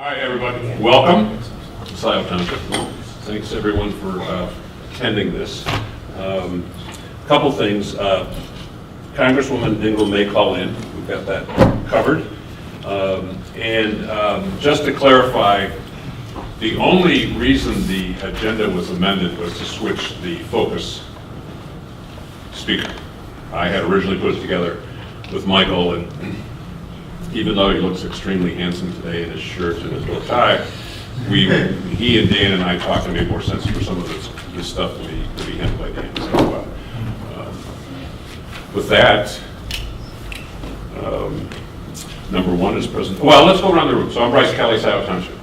Hi, everybody. Welcome to Scio Township. Thanks, everyone, for attending this. Couple things. Congresswoman Dingle may call in. We've got that covered. Just to clarify, the only reason the agenda was amended was to switch the focus speaker. I had originally put it together with Michael, and even though he looks extremely handsome today in his shirt and his bow tie, he and Dan and I talked, and made more sense for some of this stuff to be handled by Dan. So with that, number one is President. Well, let's go around the room. So I'm Bryce Kelly, Scio Township.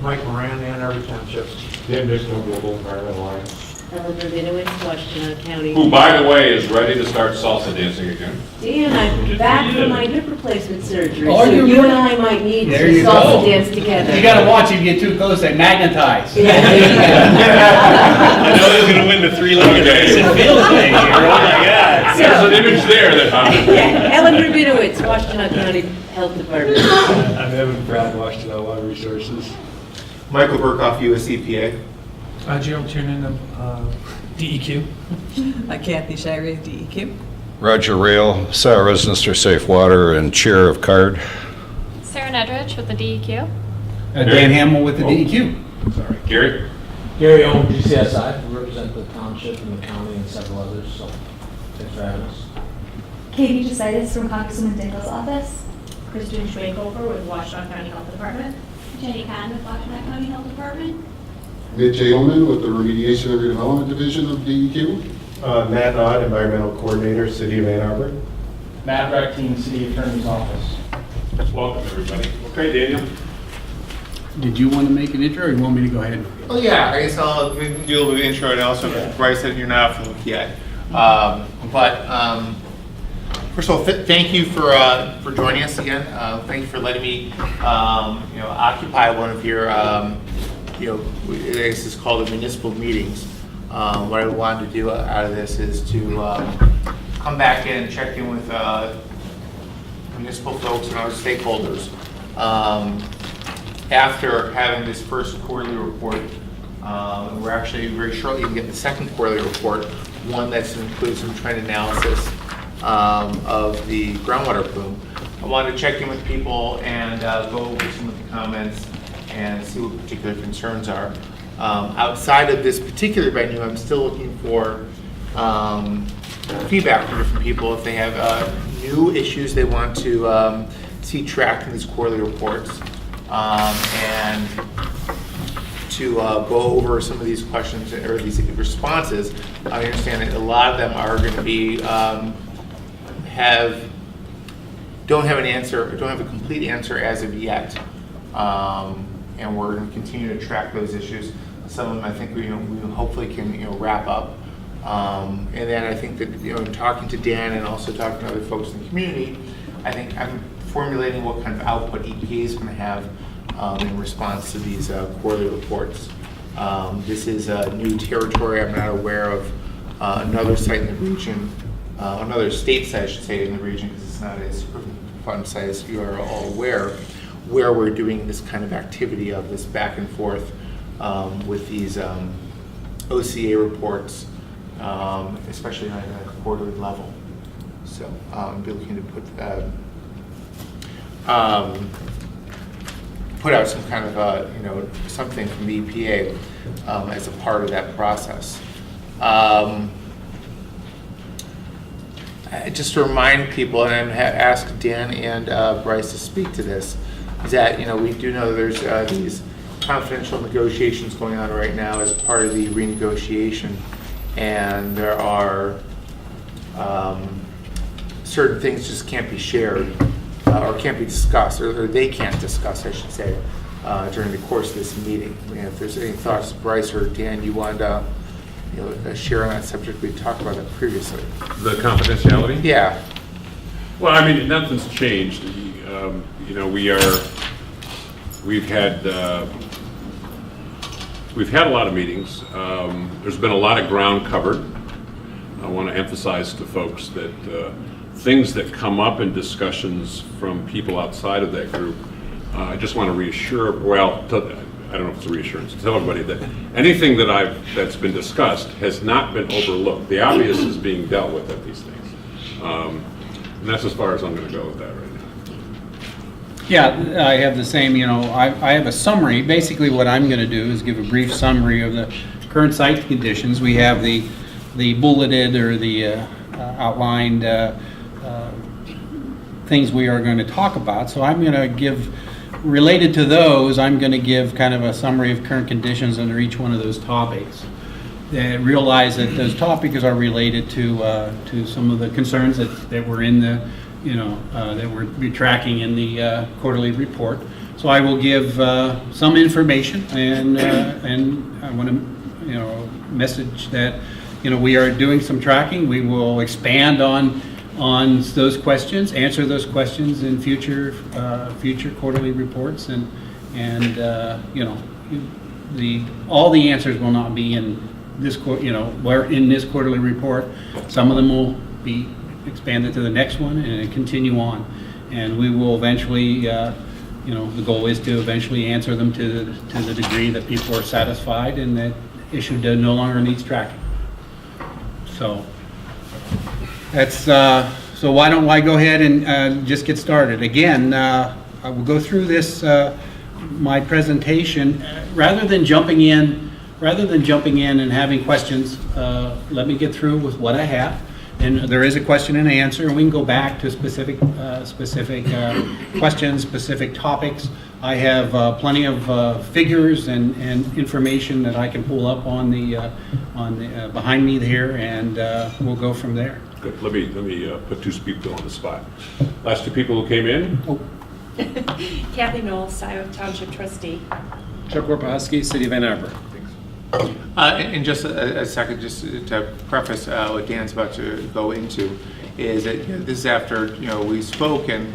Mike Moran, Ann Arbor Township. Dan Dixon, Global Environmental Alliance. Ellen Rabinowitz, Washington County. Who, by the way, is ready to start salsa dancing again. Dan, I'm back from my hip replacement surgery, Oh, so you you and I might need There to you salsa go. dance together. You gotta watch if you get too close, they magnetize. Yeah, there you go. I know who's going to win the three-legged race and field thing here. Oh my God. There's an image there that Yeah, Ellen Rabinowitz, Washington County Health Department. I'm Evan Pratt, Washington Water Resources. Michael Burkhoff, EPA. Gerald Tiernan, DEQ. Kathy Shirey, DEQ. Roger Rayle, Scio Residence for Safe Water and Chair of CARD. Sarah Nedrich with the DEQ. Dan Hamel with the DEQ. Sorry, Gary? Gary Owen, GCSI. We represent the township and the county and several others, so thanks for having us. Katie Decitis from Congresswoman Dingle's office. Kristen Schwenkofer with Washington County Health Department. Jenny Kahn with Washington County Health Department. Mitch Gelman with the Remediation and Redevelopment Division of DEQ. Matt Nod, Environmental Coordinator, City of Ann Arbor. Matt Rectine, City Attorney's Office. Welcome, everybody. Okay, Daniel? Did you want to make an intro or you want me to go ahead? Oh yeah, I guess I'll do a little bit of intro, and also Bryce said you're not from EPA. First of all, thank you for joining us again. Thank you for letting me occupy one of your I guess it's called the municipal meetings. What I wanted to do out of this is to come back in and check in with municipal folks and other stakeholders. After having this first quarterly report, we're actually very shortly going to get the second quarterly report, one that includes some trend analysis of the groundwater plume. I wanted to check in with people and go over some of the comments and see what particular concerns are. Outside of this particular venue, I'm still looking for feedback from different people if they have new issues they want to see tracked in these quarterly reports, and to go over some of these questions or these responses. I understand that a lot of them are going to be don't have an answer, don't have a complete answer as of yet. And we're going to continue to track those issues. Some of them I think we hopefully can wrap up. And then I think that in talking to Dan and also talking to other folks in the community, I think I'm formulating what kind of output EPA is going to have in response to these quarterly reports. This is new territory. I'm not aware of another site in the region, another state site I should say in the region, because it's not as fun site as you are all aware, where we're doing this kind of activity of this back and forth with these OCA reports, especially on a quarterly level. So I'll be looking to put out some kind of something from the EPA as a part of that process. Just to remind people, and I'm asked Dan and Bryce to speak to this, is that we do know there's these confidential negotiations going on right now as part of the renegotiation, and there are certain things just can't be shared or can't be discussed, or they can't discuss, I should say, during the course of this meeting. If there's any thoughts, Bryce or Dan, you want to share on that subject, we talked about that previously. The confidentiality? Yeah. Well, I mean, nothing's changed. We've had a lot of meetings. There's been a lot of ground covered. I want to emphasize to folks that things that come up in discussions from people outside of that group I just want to reassure, I don't know if it's a reassurance, tell everybody that anything that's been discussed has not been overlooked. The obvious is being dealt with at these things. And that's as far as I'm going to go with that right now. Yeah, I have the same, I have a summary. Basically what I'm going to do is give a brief summary of the current site conditions. We have the bulleted or the outlined things we are going to talk about. So I'm going to give, related to those, I'm going to give kind of a summary of current conditions under each one of those topics. And realize that those topics are related to some of the concerns that were in the, that we're tracking in the quarterly report. So I will give some information, and I want to, message that, we are doing some tracking. We will expand on those questions, answer those questions in future quarterly reports, and all the answers will not be in this in this quarterly report. Some of them will be expanded to the next one and continue on, and we will eventually the goal is to eventually answer them to the degree that people are satisfied and that issue no longer needs tracking. So that's so why don't I go ahead and just get started. Again, I will go through this my presentation rather than jumping in and having questions. Let me get through with what I have, and there is a question and answer, and we can go back to specific questions, specific topics. I have plenty of figures and information that I can pull up on the behind me here, and we'll go from there. Good. Let me put two people on the spot. Last two people who came in. Oh. Kathy Knoll, Scio Township trustee. Chuck Warpowski, City of Ann Arbor. And just a second, just to preface what Dan's about to go into, is that this is after we spoke and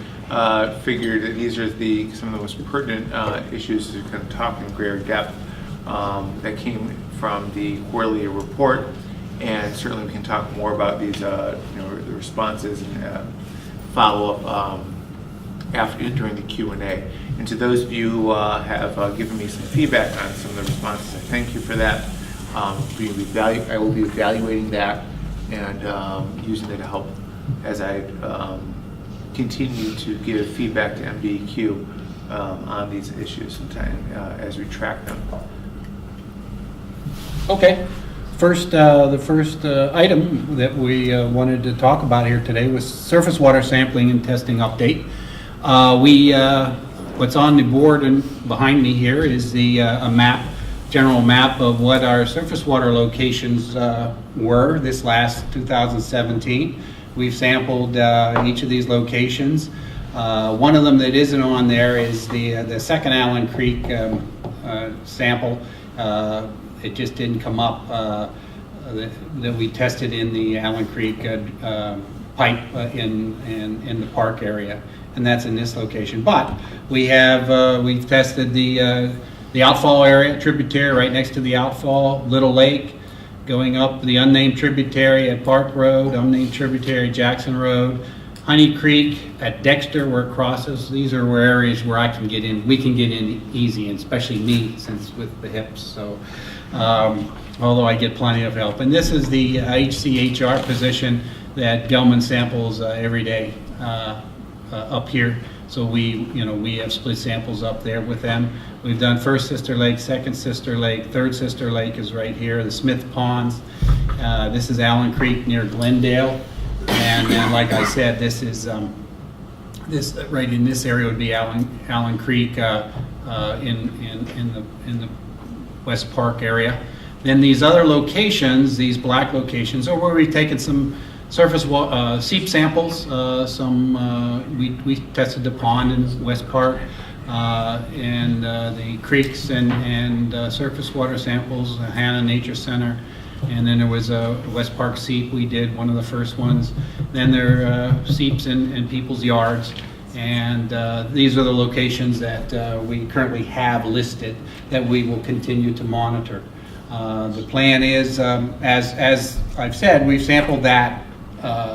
figured that these are some of the most pertinent issues to kind of talk in greater depth that came from the quarterly report, and certainly we can talk more about these the responses and follow up during the Q&A. And to those of you who have given me some feedback on some of the responses, I thank you for that. I will be evaluating that and using it to help as I continue to give feedback to MDEQ on these issues as we track them. Okay. The first item that we wanted to talk about here today was surface water sampling and testing update. What's on the board and behind me here is the general map of what our surface water locations were this last 2017. We've sampled each of these locations. One of them that isn't on there is the second Allen Creek sample. It just didn't come up that we tested in the Allen Creek pipe in the park area, and that's in this location. But we've tested the outfall area, tributary right next to the outfall, Little Lake, going up the unnamed tributary at Park Road, unnamed tributary Jackson Road, Honey Creek at Dexter where it crosses. These are areas where we can get in easy, and especially me, since with the hips. So although I get plenty of help. And this is the HCHR position that Gelman samples every day up here. So we have split samples up there with them. We've done first sister lake, second sister lake, third sister lake is right here, the Smith Ponds. This is Allen Creek near Glendale. And then, like I said, this is this right in this area would be Allen Creek in the West Park area. Then these other locations, these black locations, are where we've taken some surface seep samples. We tested the pond in West Park and the creeks and surface water samples, the Hannah Nature Center. And then there was a West Park seep we did, one of the first ones. Then there are seeps in people's yards. And these are the locations that we currently have listed that we will continue to monitor. The plan is, as I've said, we've sampled that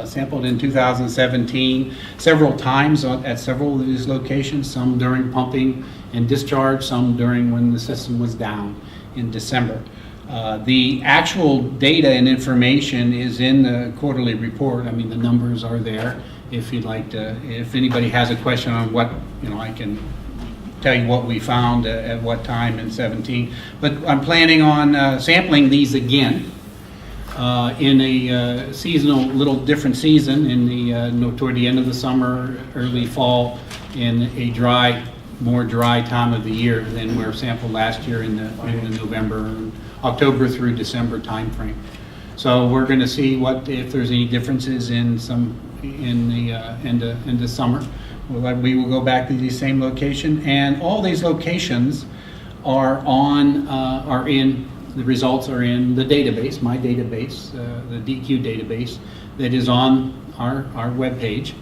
sampled in 2017 several times at several of these locations, some during pumping and discharge, some during when the system was down in December. The actual data and information is in the quarterly report. I mean, the numbers are there. If you'd like to, if anybody has a question on what, I can tell you what we found at what time in 17. But I'm planning on sampling these again in a seasonal, little different season in the toward the end of the summer, early fall, in a more dry time of the year than we were sampled last year in the November, October through December timeframe. So we're going to see if there's any differences in the summer. We will go back to the same location, and all these locations are in. The results are in the database, my database, the DEQ database that is on our webpage.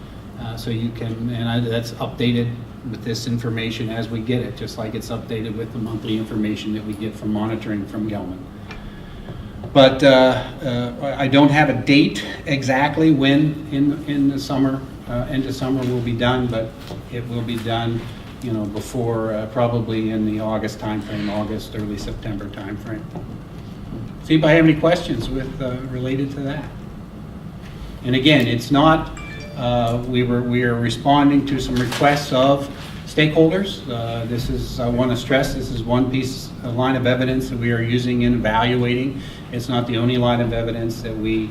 So you can, that's updated with this information as we get it, just like it's updated with the monthly information that we get from monitoring from Gelman. But I don't have a date exactly when in the summer, end of summer will be done, but it will be done, before probably in the August timeframe, August, early September timeframe. See if I have any questions related to that. And again, it's not. We are responding to some requests of stakeholders. I want to stress, this is one line of evidence that we are using in evaluating. It's not the only line of evidence that we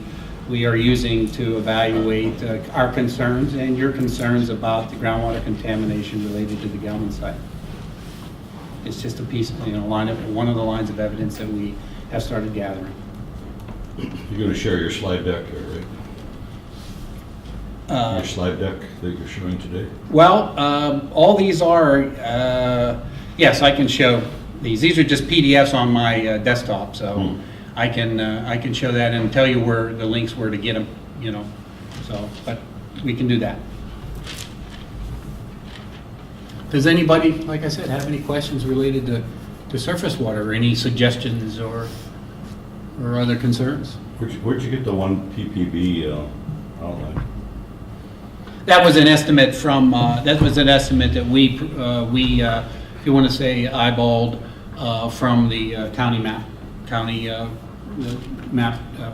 are using to evaluate our concerns and your concerns about the groundwater contamination related to the Gelman site. It's just a piece, one of the lines of evidence that we have started gathering. You're going to share your slide deck here, right? Your slide deck that you're showing today? Well, all these are, yes, I can show these. These are just PDFs on my desktop, so I can show that and tell you where the links were to get them, So, but we can do that. Does anybody, like I said, have any questions related to surface water, or any suggestions or other concerns? Where'd you get the 1 ppb outline? That was an estimate from. That was an estimate that we if you want to say, eyeballed from the county map,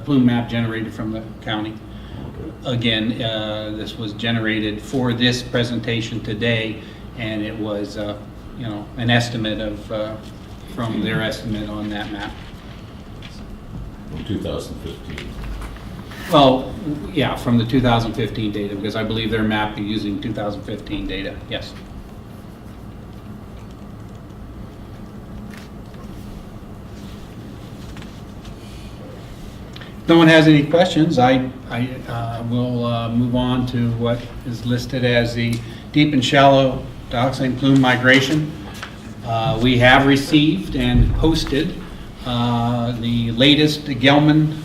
plume map generated from the county. Again, this was generated for this presentation today, and it was an estimate of from their estimate on that map. From 2015. Well, yeah, from the 2015 data, because I believe their map is using 2015 data, yes. If no one has any questions, I will move on to what is listed as the deep and shallow dioxane plume migration. We have received and posted the latest Gelman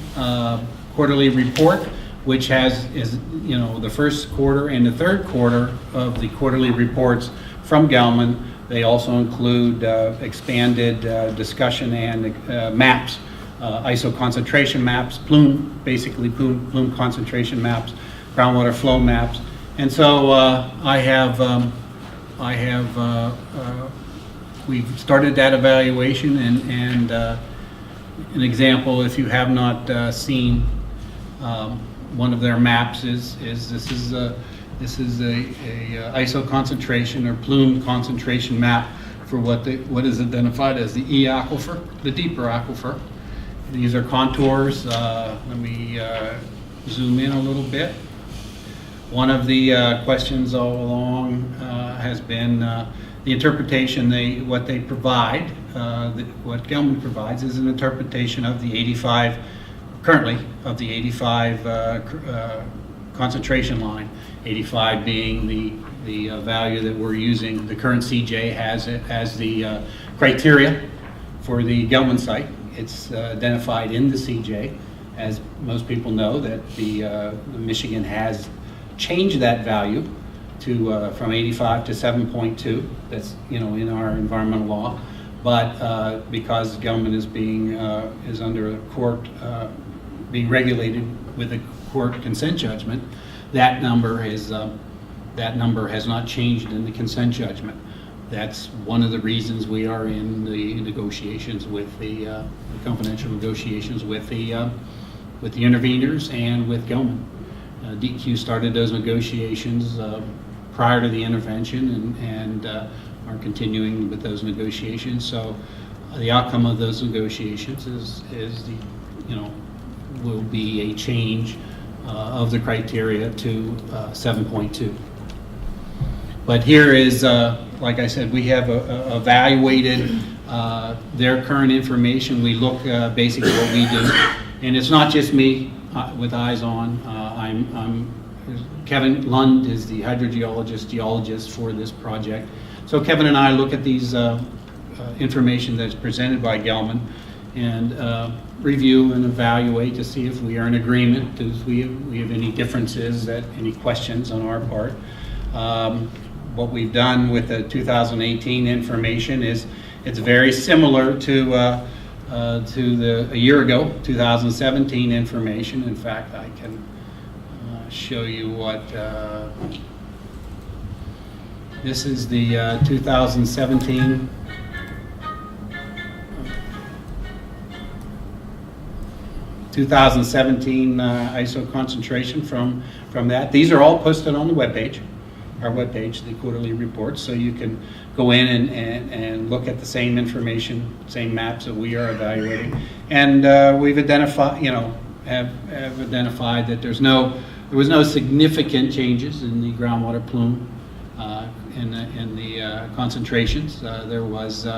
quarterly report, which is the first quarter and the third quarter of the quarterly reports from Gelman. They also include expanded discussion and maps, ISO concentration maps, plume concentration maps, groundwater flow maps, and so we've started that evaluation, and an example, if you have not seen one of their maps, this is a ISO concentration or plume concentration map for what is identified as the E aquifer, the deeper aquifer. These are contours. Let me zoom in a little bit. One of the questions all along has been the interpretation. What they provide, what Gelman provides, is an interpretation of the 85, currently of the 85 concentration line. 85 being the value that we're using. The current CJ has it as the criteria for the Gelman site. It's identified in the CJ, as most people know that the Michigan has changed that value to from 85 to 7.2. That's in our environmental law, but because Gelman is under a court, being regulated with a support consent judgment, that number has not changed in the consent judgment. That's one of the reasons we are in the negotiations with the confidential negotiations with the interveners and with Gelman. DEQ started those negotiations prior to the intervention and are continuing with those negotiations. So the outcome of those negotiations will be a change of the criteria to 7.2. But here is, like I said, we have evaluated their current information. We look basically what we do, and it's not just me with eyes on. Kevin Lund is the geologist for this project. So Kevin and I look at these information that's presented by Gelman and review and evaluate to see if we are in agreement, if we have any differences, any questions on our part. What we've done with the 2018 information is it's very similar to a year ago, 2017 information. In fact, I can show you what this is, the 2017 ISO concentration from that. These are all posted on the webpage, our webpage, the quarterly reports, so you can go in and look at the same information, same maps that we are evaluating. And we've identified, have identified that there was no significant changes in the groundwater plume in the concentrations. There was,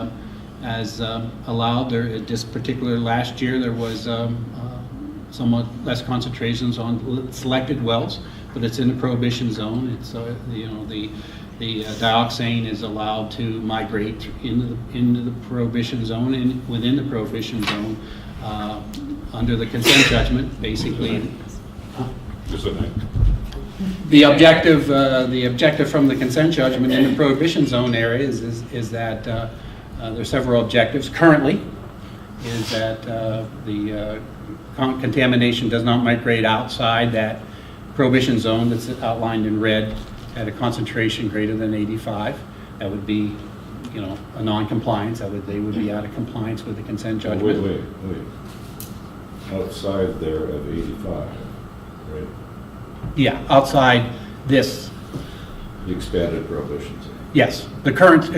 as allowed, just particularly last year, there was somewhat less concentrations on selected wells, but it's in the prohibition zone. It's the dioxane is allowed to migrate into the prohibition zone, and within the prohibition zone, under the consent judgment, basically. The objective from the consent judgment in the prohibition zone area is that there are several objectives. Currently, is that the contamination does not migrate outside that prohibition zone that's outlined in red at a concentration greater than 85. That would be, a non-compliance. They would be out of compliance with the consent judgment. Wait. Outside there of 85, right? Yeah, outside this. The expanded prohibition zone. Yes, the current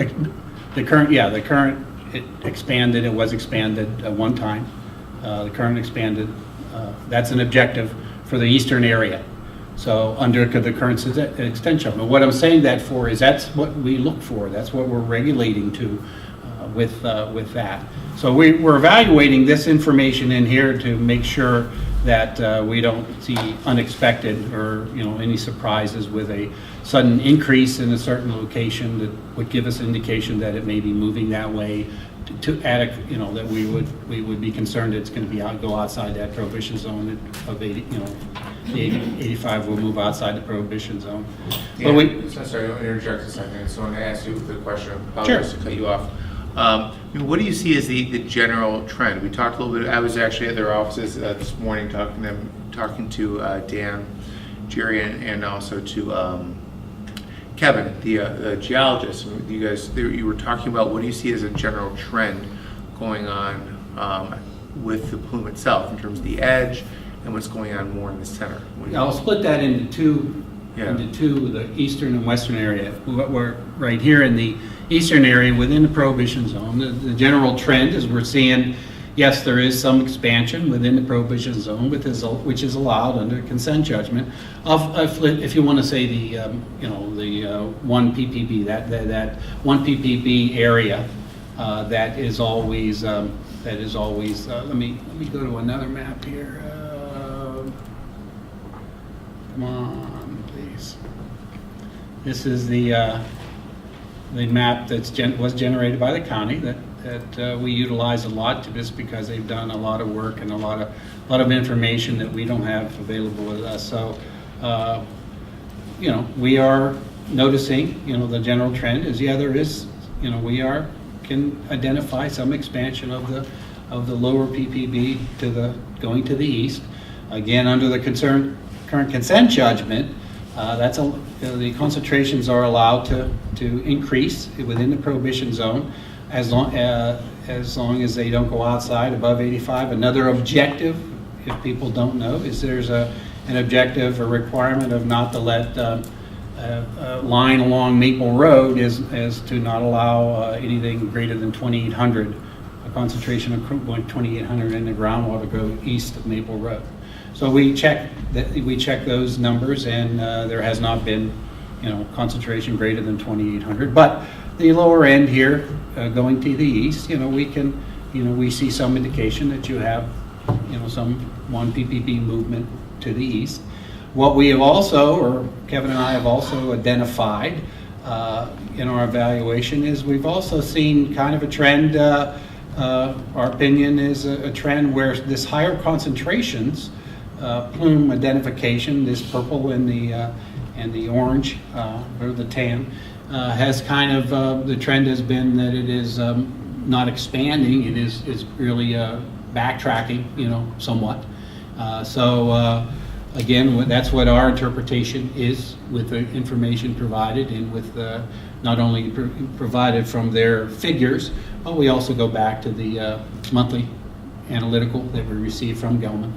it expanded. It was expanded at one time. The current expanded. That's an objective for the eastern area. So under the current extension. But what I'm saying that for is that's what we look for. That's what we're regulating to with that. So we're evaluating this information in here to make sure that we don't see unexpected or any surprises with a sudden increase in a certain location that would give us indication that it may be moving that way to add that we would be concerned it's going to go outside that prohibition zone of 80, the 85 will move outside the prohibition zone. Yeah, but sorry, I'll interject a second. So I want to ask you the question. I Sure. apologize to cut you off. What do you see as the general trend? We talked a little bit. I was actually at their offices this morning talking to Dan, Jerry, and also to Kevin, the geologist. You guys, you were talking about what do you see as a general trend going on with the plume itself in terms of the edge and what's going on more in the center. I'll split that into two, the eastern and western area. We're right here in the eastern area within the prohibition zone. The general trend is we're seeing, yes, there is some expansion within the prohibition zone, which is allowed under consent judgment. If you want to say the 1 ppb, that 1 ppb area, that is always let me go to another map here. Come on, please. This is the map that was generated by the county that we utilize a lot just because they've done a lot of work and a lot of information that we don't have available with us. So, we are noticing, the general trend is, there is, we can identify some expansion of the lower PPB going to the east. Again, under the current consent judgment, the concentrations are allowed to increase within the prohibition zone as long as they don't go outside above 85. Another objective, if people don't know, is there's an objective, a requirement of not to let line along Maple Road is to not allow anything greater than 2,800, a concentration of 2,800 in the groundwater go east of Maple Road. So we check those numbers, and there has not been, concentration greater than 2,800. But the lower end here, going to the east, we see some indication that you have, some 1 ppb movement to the east. What we have also, or Kevin and I have also identified in our evaluation, is we've also seen kind of a trend. Our opinion is a trend where this higher concentrations, plume identification, this purple and the orange or the tan, has kind of the trend has been that it is not expanding. It is really backtracking, somewhat. Again, that's what our interpretation is with the information provided, and with not only provided from their figures, but we also go back to the monthly analytical that we receive from Gelman,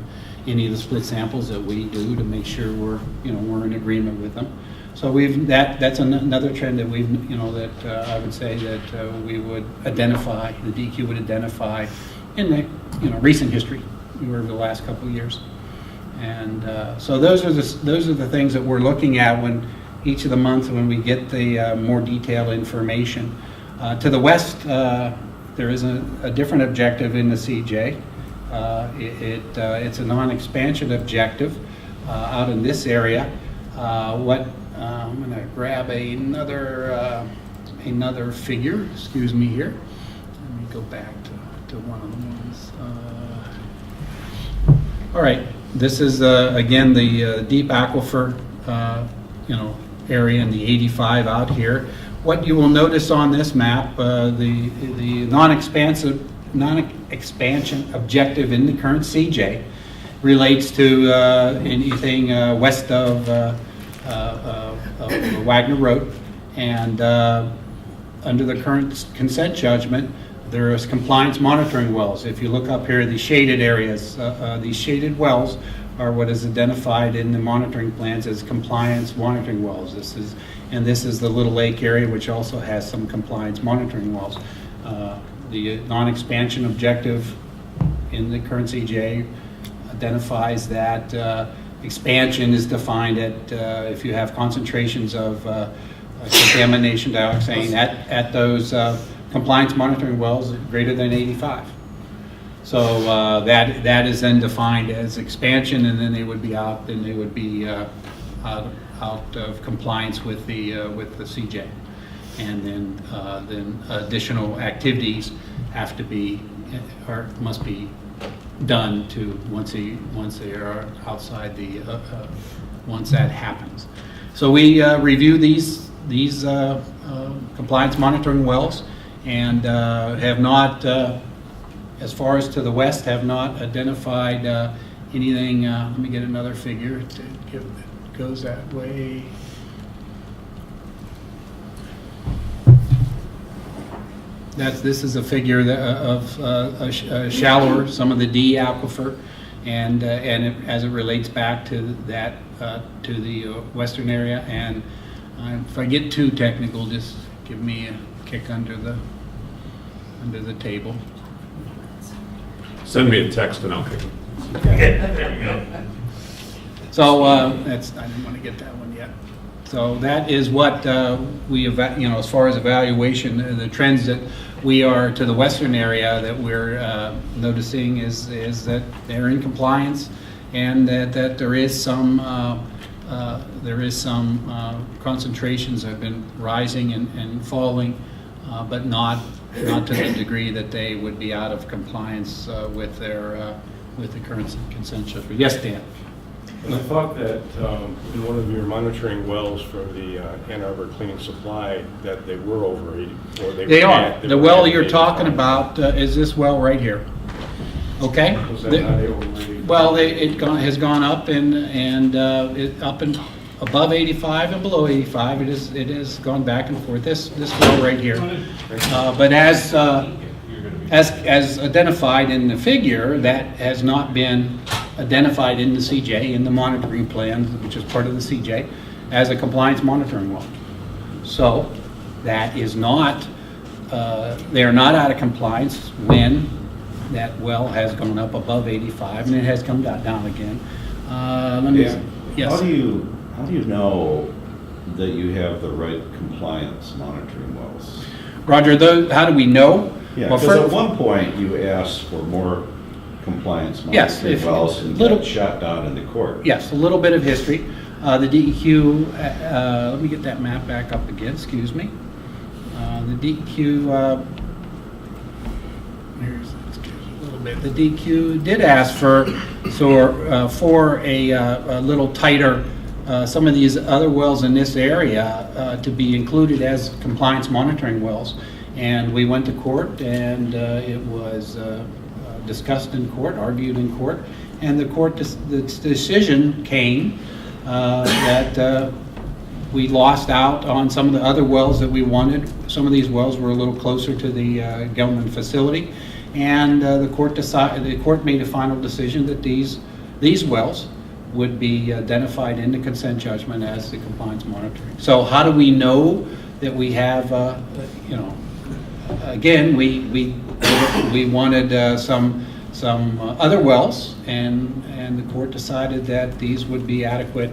any of the split samples that we do to make sure we're in agreement with them. So that's another trend that I would say that we would identify, the DEQ would identify in the recent history over the last couple of years. And so those are the things that we're looking at when each of the months when we get the more detailed information. To the west, there is a different objective in the CJ. It's a non-expansion objective out in this area. I'm going to grab another figure. Excuse me here. Let me go back to one of the ones. All right. This is again the deep aquifer, area in the 85 out here. What you will notice on this map, the non-expansion objective in the current CJ relates to anything west of Wagner Road, and under the current consent judgment, there is compliance monitoring wells. If you look up here, the shaded areas, these shaded wells are what is identified in the monitoring plans as compliance monitoring wells. This is the Little Lake area, which also has some compliance monitoring wells. The non-expansion objective in the current CJ identifies that expansion is defined at if you have concentrations of contamination dioxane at those compliance monitoring wells greater than 85. So that is then defined as expansion, and then they would be out. Then they would be out of compliance with the CJ, and then additional activities have to be or must be done to once they are outside the once that happens. So we review these compliance monitoring wells, and have not, as far as to the west, have not identified anything. Let me get another figure that goes that way. This is a figure of shallower, some of the D aquifer, and as it relates back to that to the western area. And if I get too technical, just give me a kick under the table. Send me a text and I'll kick it. There you go. So I didn't want to get that one yet. So that is what we as far as evaluation, the trends that we are to the western area that we're noticing is that they're in compliance, and that there is some concentrations have been rising and falling, but not to the degree that they would be out of compliance with the current consent judgment. Yes, Dan. And I thought that in one of your monitoring wells for the Ann Arbor Cleaning Supply that they were over 80. Or they are. The well you're talking about is this well right here. Okay? Was that not over 85? Well, has gone up up and above 85 and below 85. It has gone back and forth. This well right here. But as identified in the figure, that has not been identified in the CJ, in the monitoring plan, which is part of the CJ, as a compliance monitoring well. So that is not, they are not out of compliance when that well has gone up above 85 and it has come down again. Yes. How do you know that you have the right compliance monitoring wells? Roger, how do we know? Yeah, Well, because at one point you asked for more compliance monitoring wells and got shot down in the court. Yes, a little bit of history. The DEQ, let me get that map back up again, excuse me. The DEQ, here's a little bit. The DEQ did ask for a little tighter, some of these other wells in this area to be included as compliance monitoring wells. And we went to court, and it was discussed in court, argued in court, and the decision came that we lost out on some of the other wells that we wanted. Some of these wells were a little closer to the Gelman facility, and the court made a final decision that these wells would be identified in the consent judgment as the compliance monitoring. So how do we know that we have, again, we wanted some other wells, and the court decided that these would be adequate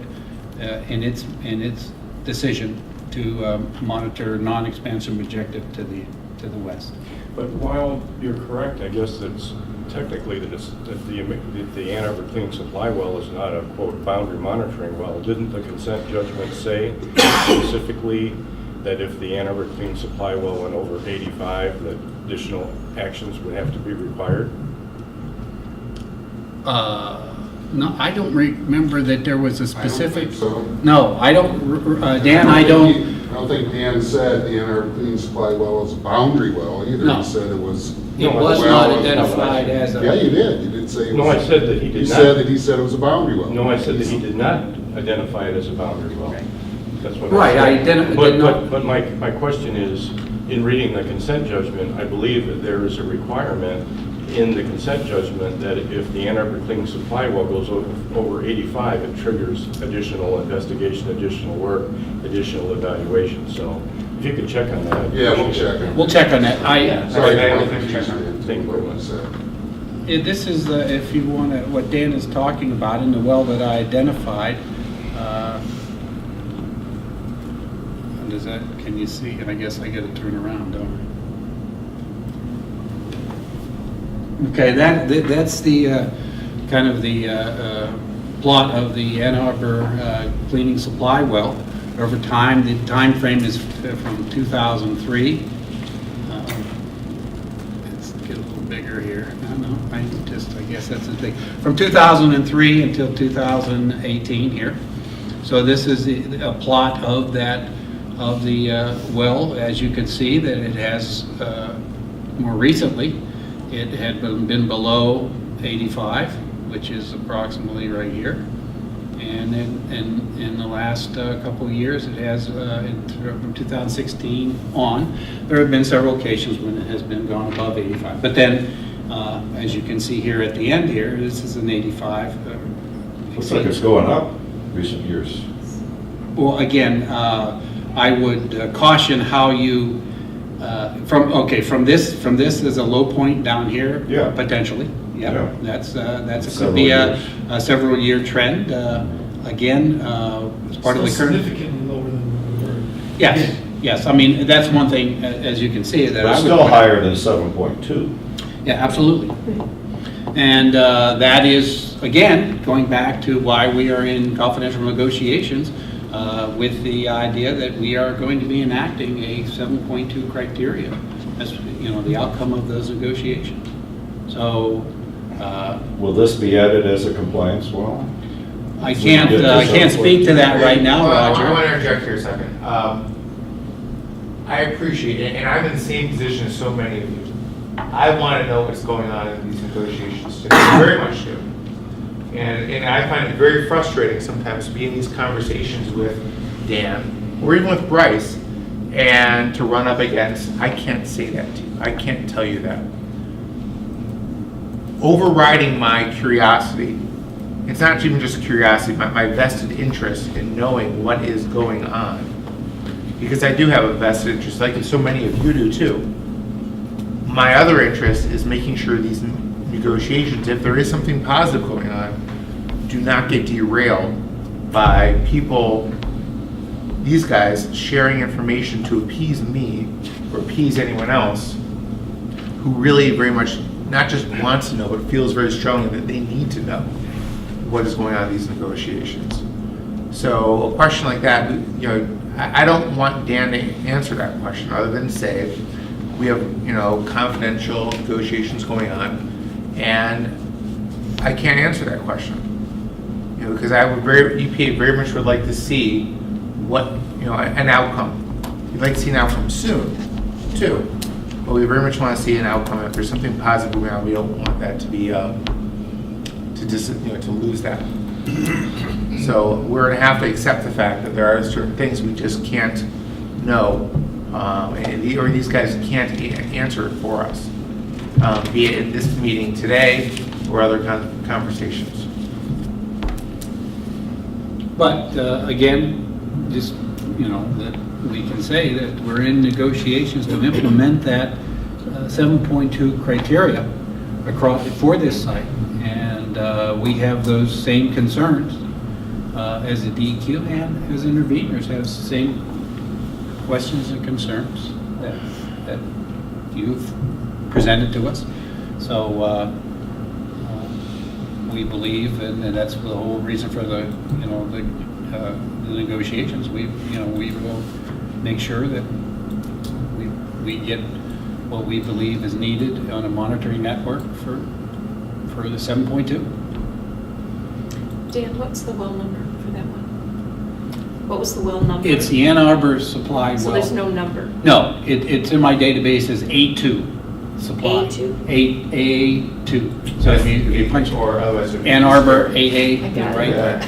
in its decision to monitor non-expansion objective to the west. But while you're correct, I guess that's technically that the Ann Arbor Clean Supply well is not a, quote, boundary monitoring well. Didn't the consent judgment say specifically that if the Ann Arbor Clean Supply well went over 85, that additional actions would have to be required? No, I don't remember that there was a specific. I don't think so. No, I don't. Dan, I don't. I don't think Dan said the Ann Arbor Clean Supply well is a boundary well either. No. He said it was. It was not identified as a. Yeah, you did. You did say. It was, No, I said that he did not. He said it was a boundary well. No, I said that he did not identify it as a boundary well. That's what Right, I said. but my question is, in reading the consent judgment, I believe that there is a requirement in the consent judgment that if the Ann Arbor Clean Supply well goes over 85, it triggers additional investigation, additional work, additional evaluation. So if you could check on that. Yeah, we'll check on it. We'll check on that. Sorry, I Dan. don't think check on it. Think what was said. This is, if you want to, what Dan is talking about in the well that I identified. Does that, can you see? And I guess I got to turn around, don't I? Okay, that's the kind of the plot of the Ann Arbor cleaning supply well. Over time, the time frame is from 2003. Let's get a little bigger here. I guess that's as big. From 2003 until 2018 here. So this is a plot of that, of the well. As you can see, that it has more recently, it had been below 85, which is approximately right here. And then in the last couple of years, it has, from 2016 on, there have been several occasions when it has been gone above 85. But then, as you can see here at the end here, this is an 85. Looks like it's going up recent years. Well, again, I would caution how you, from this is a low point down here, Yeah. potentially. Yeah, that's could Several be years. a several year trend. Again, as part of the current. Significantly lower than we were. Yes. I mean, that's one thing, as you can see, that But I would. still higher than 7.2. Yeah, absolutely. And that is, again, going back to why we are in confidential negotiations with the idea that we are going to be enacting a 7.2 criteria as, the outcome of those negotiations. So. Will this be added as a compliance well? I can't speak to that right now, Roger. I want to interject here a second. I appreciate it, and I'm in the same position as so many of you. I want to know what's going on in these negotiations too. I very much do. And I find it very frustrating sometimes to be in these conversations with Dan, or even with Bryce, and to run up against, I can't say that to you, I can't tell you that. Overriding my curiosity, it's not even just curiosity, my vested interest in knowing what is going on. Because I do have a vested interest, like so many of you do too. My other interest is making sure these negotiations, if there is something positive going on, do not get derailed by people, these guys, sharing information to appease me or appease anyone else who really very much not just wants to know, but feels very strongly that they need to know what is going on in these negotiations. So a question like that, you know, I don't want Dan to answer that question other than say we have, you know, confidential negotiations going on, and I can't answer that question, you know, because EPA very much would like to see what, you know, an outcome. We'd like to see an outcome soon, too. But we very much want to see an outcome. If there's something positive going on, we don't want that to be to lose that. So we're going to have to accept the fact that there are certain things we just can't know, or these guys can't answer it for us, be it in this meeting today or other conversations. But again, just, you know, that we can say that we're in negotiations to implement that 7.2 criteria across for this site, and we have those same concerns as the DEQ and as interveners have the same questions and concerns that you've presented to us. So we believe, and that's the whole reason for the, you know, the negotiations. We will make sure that we get what we believe is needed on a monitoring network for the 7.2. Dan, what's the well number for that one? What was the well number? It's the Ann Arbor supply well. So there's no number? No, it's in my database as A2 supply. A2? A2. So if you punch or otherwise Ann Arbor AA, I got right? it.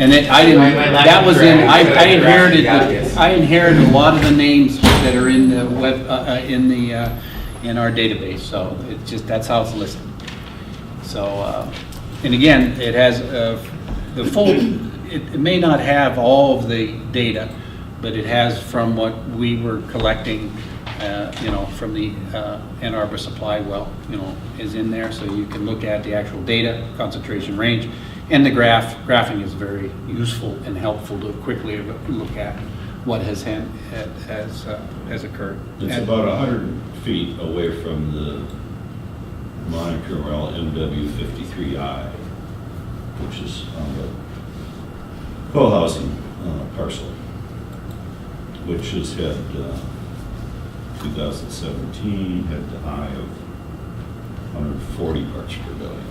And I inherited a lot of the names that are in the web in our database. So it's just, that's how it's listed. So and again, it has the full. It may not have all of the data, but it has from what we were collecting. You know, from the Ann Arbor supply well, you know, is in there, so you can look at the actual data, concentration range, and the graphing is very useful and helpful to quickly look at what has occurred. It's about 100 feet away from the monitoring well MW53I, which is on the co-housing parcel, which has had 2017 had the high of 140 parts per billion.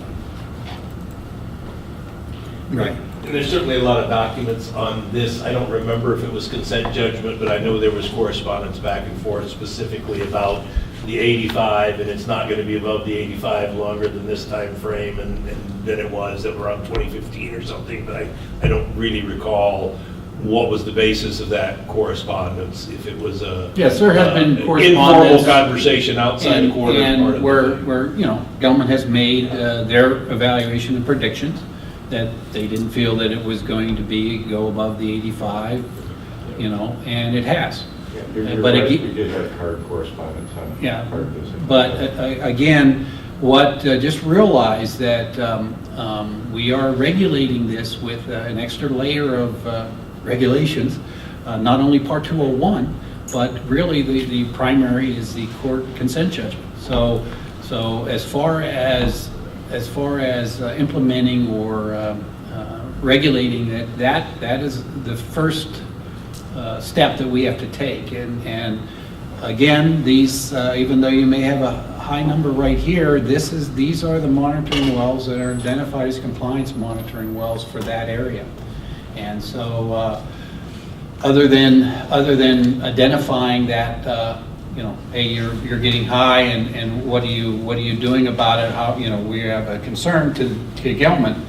Right. And there's certainly a lot of documents on this. I don't remember if it was consent judgment, but I know there was correspondence back and forth specifically about the 85, and it's not going to be above the 85 longer than this time frame, and than it was around 2015 or something, but I don't really recall what was the basis of that correspondence, if it was a yes, there has been correspondence, informal conversation outside the quarter. And where you know, Gelman has made their evaluation and predictions that they didn't feel that it was going to go above the 85, you know, and it has. Yeah, but right. again, We did have hard correspondence on yeah, part of this. but again, what just realize that we are regulating this with an extra layer of regulations, not only Part 201, but really the primary is the court consent judgment. So as far as implementing or regulating that is the first step that we have to take. And again, these even though you may have a high number right here, these are the monitoring wells that are identified as compliance monitoring wells for that area. And so other than identifying that hey, you're getting high, and what are you doing about it? How, we have a concern to Gelman,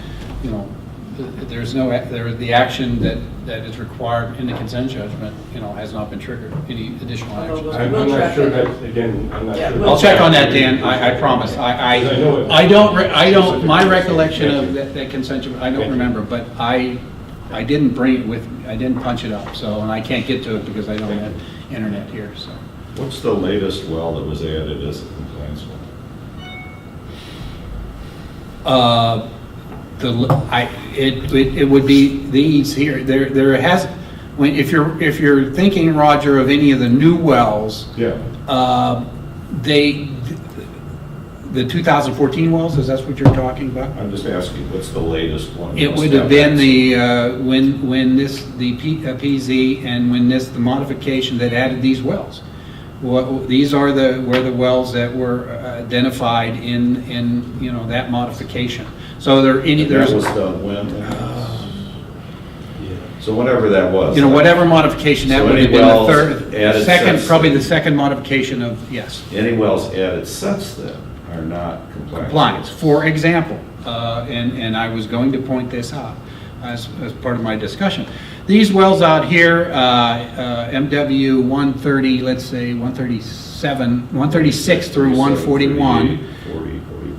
the action that is required in the consent judgment, has not been triggered. Any additional action? I'm not sure that, again, I'm not sure. I'll check on that, Dan. I promise. I don't. My recollection of that consent judgment, I don't remember, but I didn't bring it with me. I didn't punch it up, and I can't get to it because I don't have internet here. So. What's the latest well that was added as a compliance well? It would be these here. There has, if you're thinking, Roger, of any of the new wells, yeah, the 2014 wells, is that what you're talking about? I'm just asking, what's the latest one? It would have been the PZ and the modification that added these wells. These are where the wells that were identified in that modification. So that was done when? So whatever that was. Whatever modification, that So would have been the second, probably the then? second modification of, yes. Any wells added since then are not Compliance, for example, and I was going to point this out as part of my discussion. These wells out here, MW 130, let's say 137, 136 through 141,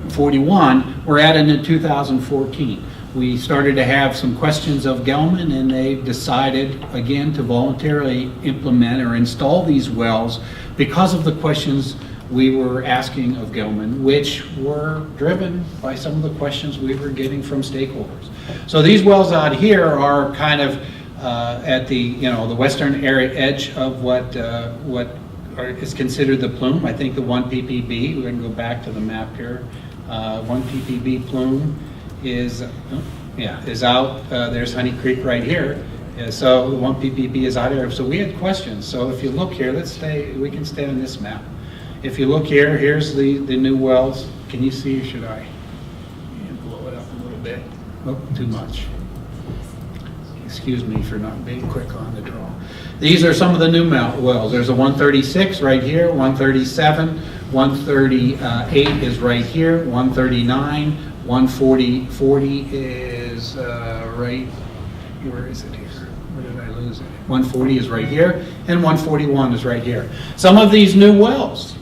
41 were added in 2014. We started to have some questions of Gelman, and they decided again to voluntarily implement or install these wells because of the questions we were asking of Gelman, which were driven by some of the questions we were getting from stakeholders. So these wells out here are kind of at the the western area edge of what is considered the plume. I think the 1 ppb. We're going to go back to the map here. 1 ppb plume is out. There's Honey Creek right here. So the 1 ppb is out there. So we had questions. So if you look here, we can stay on this map. If you look here, here's the new wells. Can you see, or should I blow it up a little bit? Oh, too much. Excuse me for not being quick on the draw. These are some of the new wells. There's a 136 right here, 137, 138 is right here, 139, 140 is right, where is it here? Where did I lose it? 140 is right here, and 141 is right here. Some of these new wells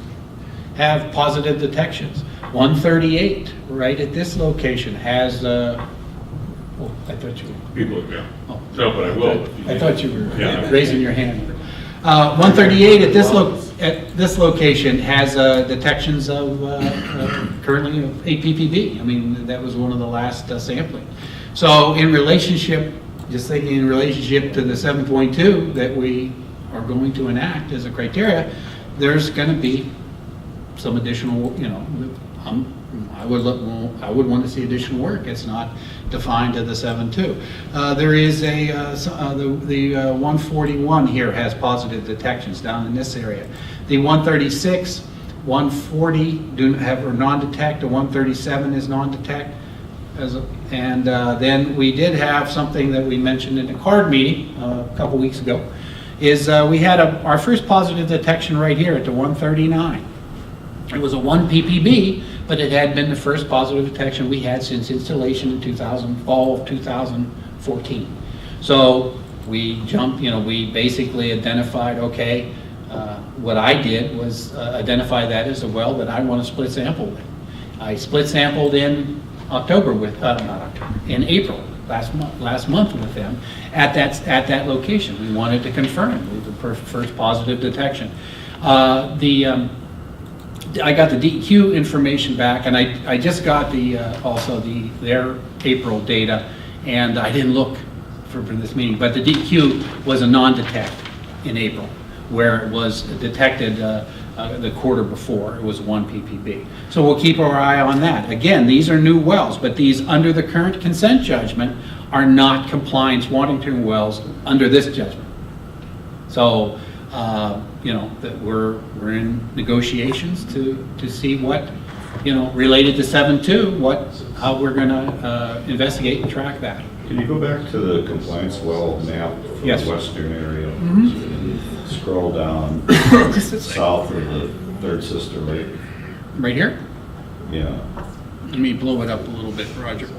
have positive detections. 138, right at this location, has I thought you were. People, yeah. Oh. No, but I will. I thought you were raising your hand. 138 at this location has detections of currently of APPB. I mean, that was one of the last sampling. So in relationship, just thinking in relationship to the 7.2 that we are going to enact as a criteria, there's going to be some additional, I would want to see additional work. It's not defined to the 7.2. There is the 141 here has positive detections down in this area. The 136, 140 are non-detect. The 137 is non-detect. And then we did have something that we mentioned in the CARD meeting a couple weeks ago, is we had our first positive detection right here at the 139. It was a 1 ppb, but it had been the first positive detection we had since installation in fall of 2014. So we jumped, we basically identified, okay, what I did was identify that as a well that I want to split sample with. I split sampled in October with, not October, in April, last month with them at that location. We wanted to confirm the first positive detection. I got the DEQ information back, and I just got also their April data, and I didn't look for this meeting, but the DEQ was a non-detect in April, where it was detected the quarter before. It was 1 ppb. So we'll keep our eye on that. Again, these are new wells, but these under the current consent judgment are not compliance Waddington wells under this judgment. So that we're in negotiations to see what, related to 7.2, how we're going to investigate and track that. Can you go back to the compliance well map for Yes. the western area? Mm-hmm. Scroll scroll down south of the third sister lake. Right here? Yeah. Let me blow it up a little bit, Roger.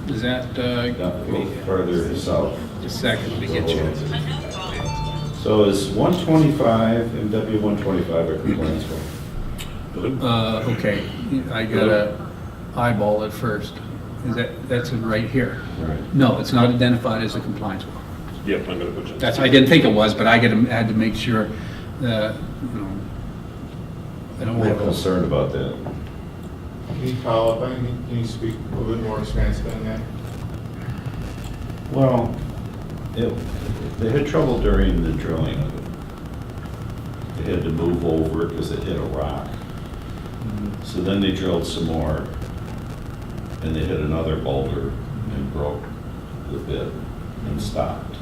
Is that, A little further south. just a second, let me get you. So is 125, MW 125 a compliance well? Okay, I gotta eyeball it first. That's in right here? Right. No, it's not identified as a compliance well. Yep, I'm gonna put you. That's, I didn't think it was, but I had to make sure that, I don't I'm want a little to. concerned about that. Can you follow up, can you speak a little bit more expansively on that? Well, they had trouble during the drilling of it. They had to move over because it hit a rock. So then they drilled some more, and they hit another boulder and broke the bit and stopped.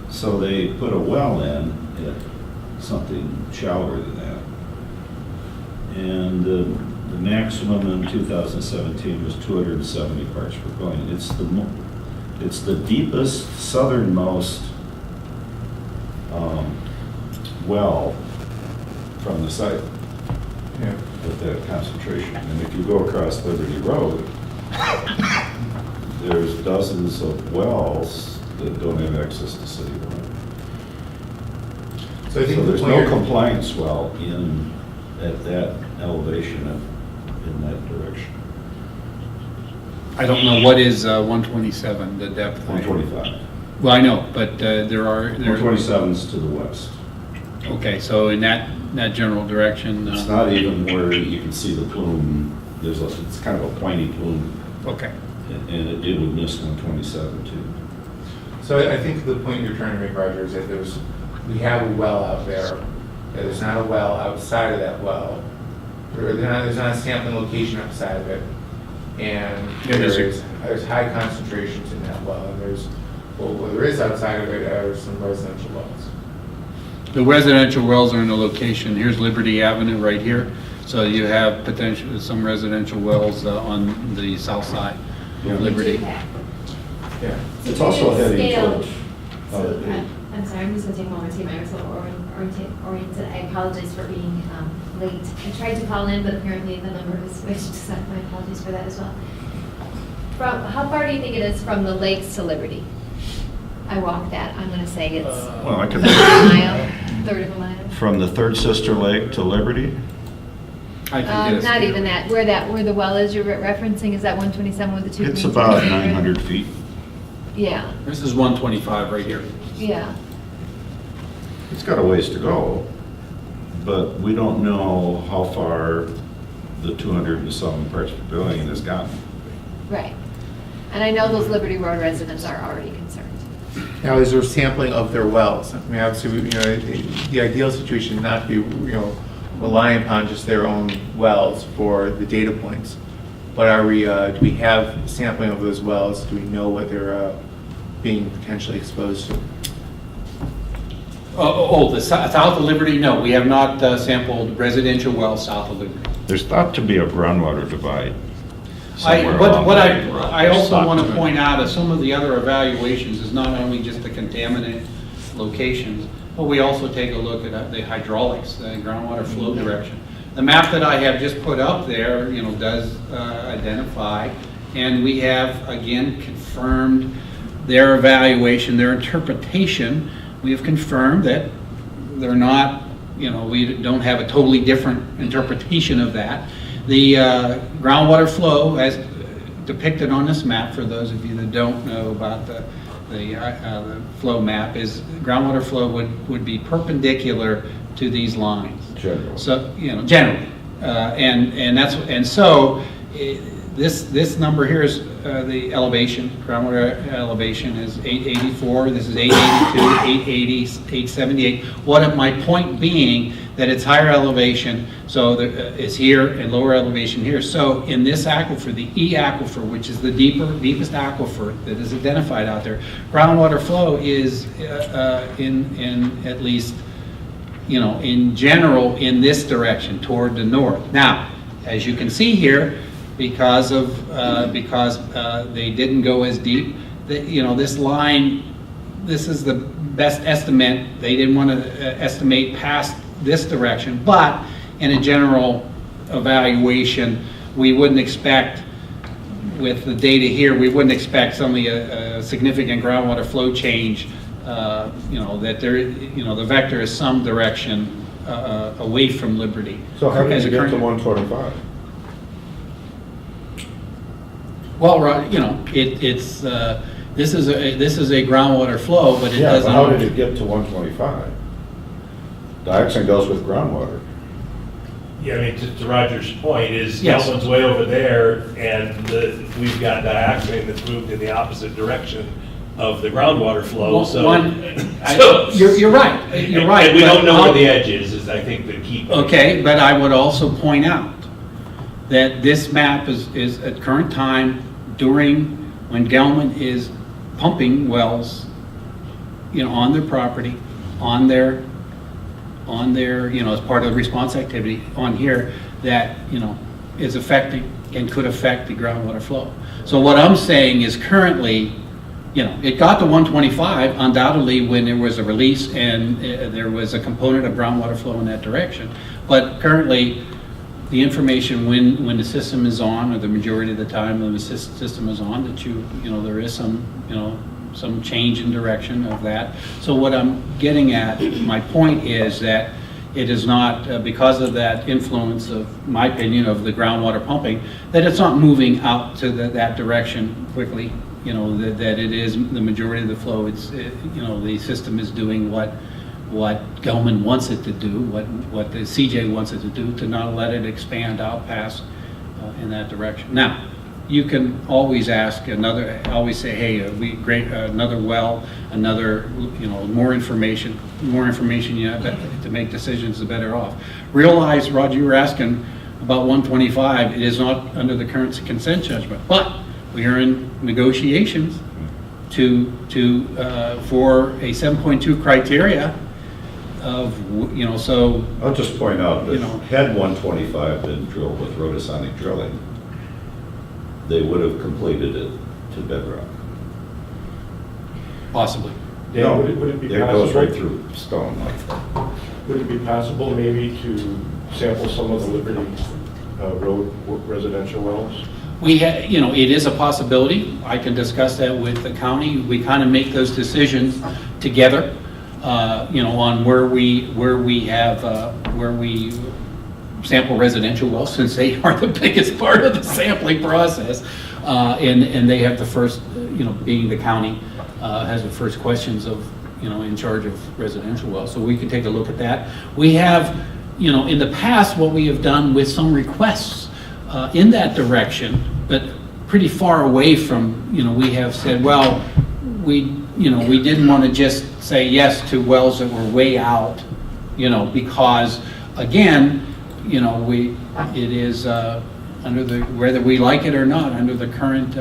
So they put a well in at something shallower than that. And the maximum in 2017 was 270 parts per billion. It's the deepest, southernmost well from the site. Yeah. With that concentration. And if you go across Liberty Road, there's dozens of wells that don't have access to city water. So I think So there's the no point compliance well at that elevation in that direction. I don't know, what is 127, the depth? 125. Well, I know, but there 127's to the west. Okay, so in that general direction. It's not even where you can see the plume. It's kind of a pointy plume. Okay. And it would miss 127 too. So I think the point you're trying to make, Roger, is that we have a well out there, that there's not a well outside of that well. There's not a sampling location outside of it. And there's high concentrations in that well, and what there is outside of it are some residential wells. The residential wells are in a location, here's Liberty Avenue right here. So you have potential, some residential wells on the south side of Liberty. Yeah. It's also heading towards. I'm sorry, I'm just going to take a moment to get myself oriented. I apologize for being late. I tried to call in, but apparently the number was switched, so my apologies for that as well. How far do you think it is from the lakes to Liberty? I walked that. I'm going to say it's Well, I could third of a mile. From the third sister lake to Liberty. I can get a Not scale. even that. Where the well is you're referencing, is that 127 with the two? It's green about things? 900 feet. Yeah. This is 125 right here. Yeah. It's got a ways to go, but we don't know how far the 200 and some parts per billion has gotten. Right. And I know those Liberty Road residents are already concerned. Now, is there sampling of their wells? I mean, obviously, the ideal situation is not to be, relying upon just their own wells for the data points. But do we have sampling of those wells? Do we know what they're being potentially exposed to? The south of Liberty? No, we have not sampled residential wells south of Liberty. There's thought to be a groundwater divide. I also want to point out that some of the other evaluations is not only just the contaminant locations, but we also take a look at the hydraulics, the groundwater flow direction. The map that I have just put up there, does identify, and we have again confirmed their evaluation, their interpretation. We have confirmed that they're not, we don't have a totally different interpretation of that. The groundwater flow, as depicted on this map, for those of you that don't know about the flow map, is groundwater flow would be perpendicular to these lines. Generally. So, generally. This number here is the elevation, groundwater elevation is 884, this is 882, 880, 878. My point being that it's higher elevation, so it's here, and lower elevation here. So in this aquifer, the E aquifer, which is the deepest aquifer that is identified out there, groundwater flow is in at least, in general, in this direction, toward the north. Now, as you can see here, because they didn't go as deep, this line this is the best estimate. They didn't want to estimate past this direction, but in a general evaluation, we wouldn't expect, with the data here, we wouldn't expect suddenly a significant groundwater flow change. That there, the vector is some direction away from Liberty. So how did As you a get current- to 125? Well, this is a groundwater flow, but it Yeah, doesn't. but how did it get to 125? Dioxane goes with groundwater. Yeah, I mean, to Roger's point is, Yes. Gelman's way over there, and we've got dioxane that's moved in the opposite direction of the groundwater flow, so. You're right, you're right. And we don't know but where the edge is I think the key point. Okay, but I would also point out that this map is at current time during when Gelman is pumping wells, on their property, on their, as part of the response activity on here, that, is affecting and could affect the groundwater flow. So what I'm saying is currently, it got to 125 undoubtedly when there was a release and there was a component of groundwater flow in that direction. But currently, the information when the system is on, or the majority of the time when the system is on, that there is some change in direction of that. So what I'm getting at, my point is that it is not, because of that influence of, my opinion, of the groundwater pumping, that it's not moving out to that direction quickly. That it is the majority of the flow. The system is doing what Gelman wants it to do, what the CJ wants it to do, to not let it expand out past in that direction. Now, you can always ask always say, hey, another well, another, more information to make decisions, the better off. Realize, Roger, you were asking about 125. It is not under the current consent judgment, but we are in negotiations for a 7.2 criteria of, so. I'll just point out that had 125 been drilled with rotosonic drilling, they would have completed it to bedrock. Possibly. Dan, No, would it be it goes possible? right through stone like that. Would it be possible maybe to sample some of the Liberty Road residential wells? It is a possibility. I can discuss that with the county. We kind of make those decisions together, on where we sample residential wells, since they are the biggest part of the sampling process, and they have the first, being the county has the first questions of, in charge of residential wells. So we can take a look at that. We have, in the past, what we have done with some requests in that direction, but pretty far away from, we have said, well, we didn't want to just say yes to wells that were way out, because again, it is under the, whether we like it or not, under the current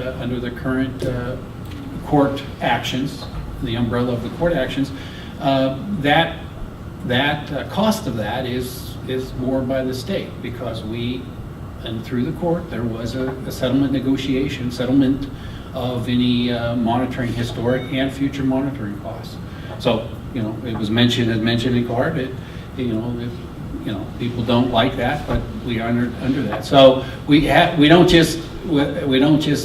court actions, the umbrella of the court actions, that cost of that is borne by the state, because and through the court, there was a settlement of any monitoring, historic and future monitoring costs. So, it was mentioned in court. People don't like that, but we are under that. So we don't just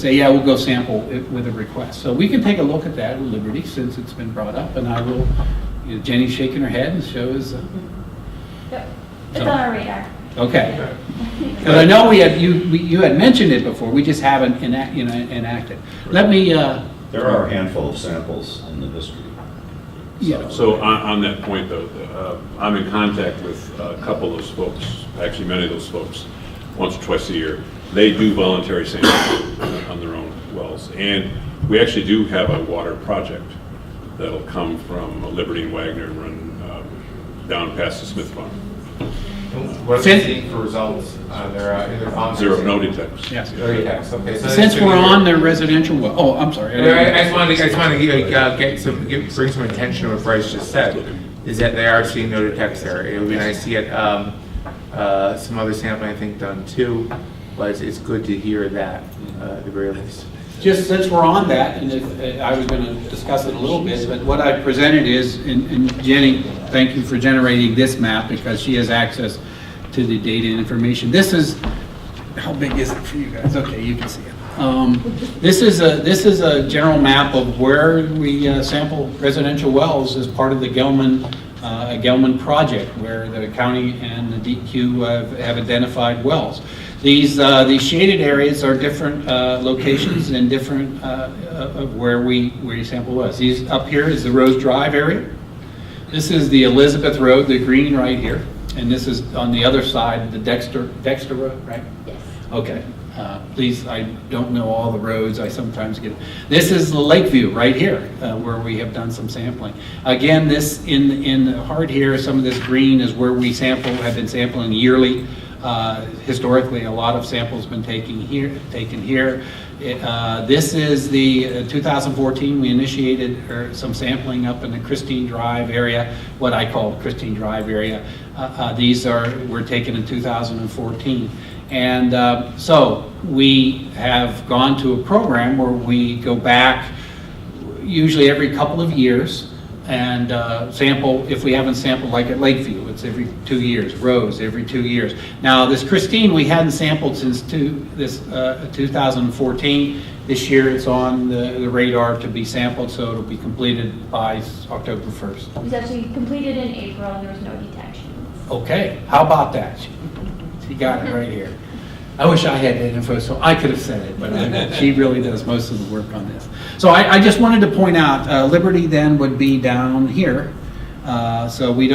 say, yeah, we'll go sample it with a request. So we can take a look at that with Liberty, since it's been brought up, and I will. Jenny's shaking her head and shows. Yep. It's on our radar. Okay. Because I know you had mentioned it before. We just haven't enacted. Let me. There are a handful of samples in the history. Yeah. So on that point, though, I'm in contact with a couple of those folks, actually many of those folks, once or twice a year. They do voluntary sampling on their own wells. And we actually do have a water project that'll come from Liberty and Wagner and run down past the Smith Farm. What are they seeing for results? They're on Zero, no detects. Yes. No detects, okay. So Since we're on the residential well, oh, I'm sorry. I just wanted to bring some attention to what Bryce just said, is that they are seeing no detects there. It would be nice to get some other sampling, I think, done too, but it's good to hear that, at the very least. just since we're on that, and I was going to discuss it a little bit, but what I presented is, and Jenny, thank you for generating this map because she has access to the data and information. This is, how big is it for you guys? Okay, you can see it. This is a general map of where we sample residential wells as part of the Gelman project, where the county and the DEQ have identified wells. These shaded areas are different locations and different of where we sample wells. These up here is the Rose Drive area. This is the Elizabeth Road, the green right here, and this is on the other side, the Dexter Road, right? Yes. Okay. Please, I don't know all the roads. I sometimes get. This is the Lakeview right here, where we have done some sampling. Again, this in the heart here, some of this green is where we have been sampling yearly. Historically, a lot of samples been taken here. This is the 2014. We initiated some sampling up in the Christine Drive area, what I call Christine Drive area. These were taken in 2014. And so we have gone to a program where we go back usually every couple of years and sample. If we haven't sampled, like at Lakeview, it's every 2 years. Rose, every 2 years. Now this Christine, we hadn't sampled since 2014. This year it's on the radar to be sampled, so it'll be completed by October 1st. It was actually completed in April and there was no detections. Okay, how about that? She got it right here. I wish I had that info so I could have said it, but she really does most of the work on this. So I just wanted to point out, Liberty then would be down here. So we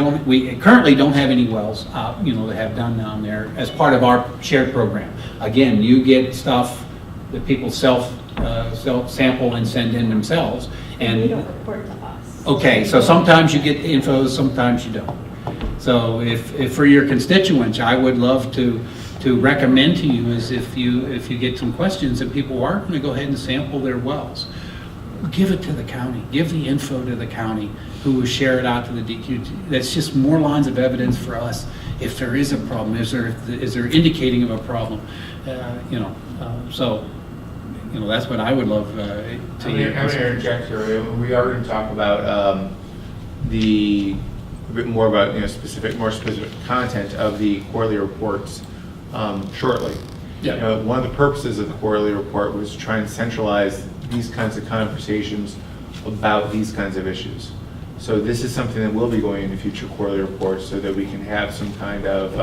currently don't have any wells, that have done down there as part of our shared program. Again, you get stuff that people self sample and send in themselves, and they don't report to us. Okay, so sometimes you get the info, sometimes you don't. So if for your constituents, I would love to recommend to you is if you get some questions and people are going to go ahead and sample their wells, give it to the county, give the info to the county, who will share it out to the DEQ. That's just more lines of evidence for us if there is a problem. Is there indicating of a problem? So that's what I would love to hear. I'm going to interject here. We are going to talk about a bit more about more specific content of the quarterly reports shortly. Yeah. One of the purposes of the quarterly report was to try and centralize these kinds of conversations about these kinds of issues. So this is something that will be going into future quarterly reports, so that we can have some kind of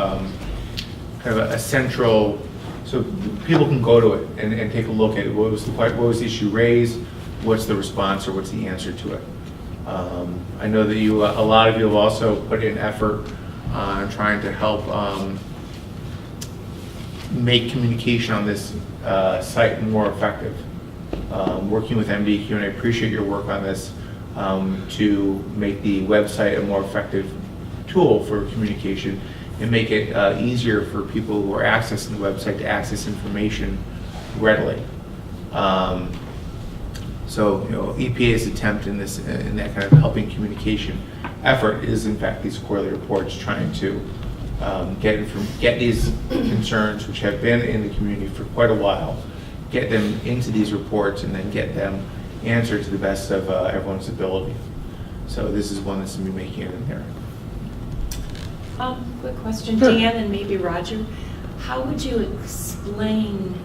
a central, so people can go to it and take a look at it. What was the issue raised? What's the response, or what's the answer to it? I know that a lot of you have also put in effort on trying to help make communication on this site more effective. Working with MDEQ, and I appreciate your work on this, to make the website a more effective tool for communication and make it easier for people who are accessing the website to access information readily. So, EPA's attempt in that kind of helping communication effort is, in fact, these quarterly reports trying to get these concerns, which have been in the community for quite a while, get them into these reports, and then get them answered to the best of everyone's ability. So this is one that's going to be making it in there. Quick question, Sure. Dan and maybe Roger. How would you explain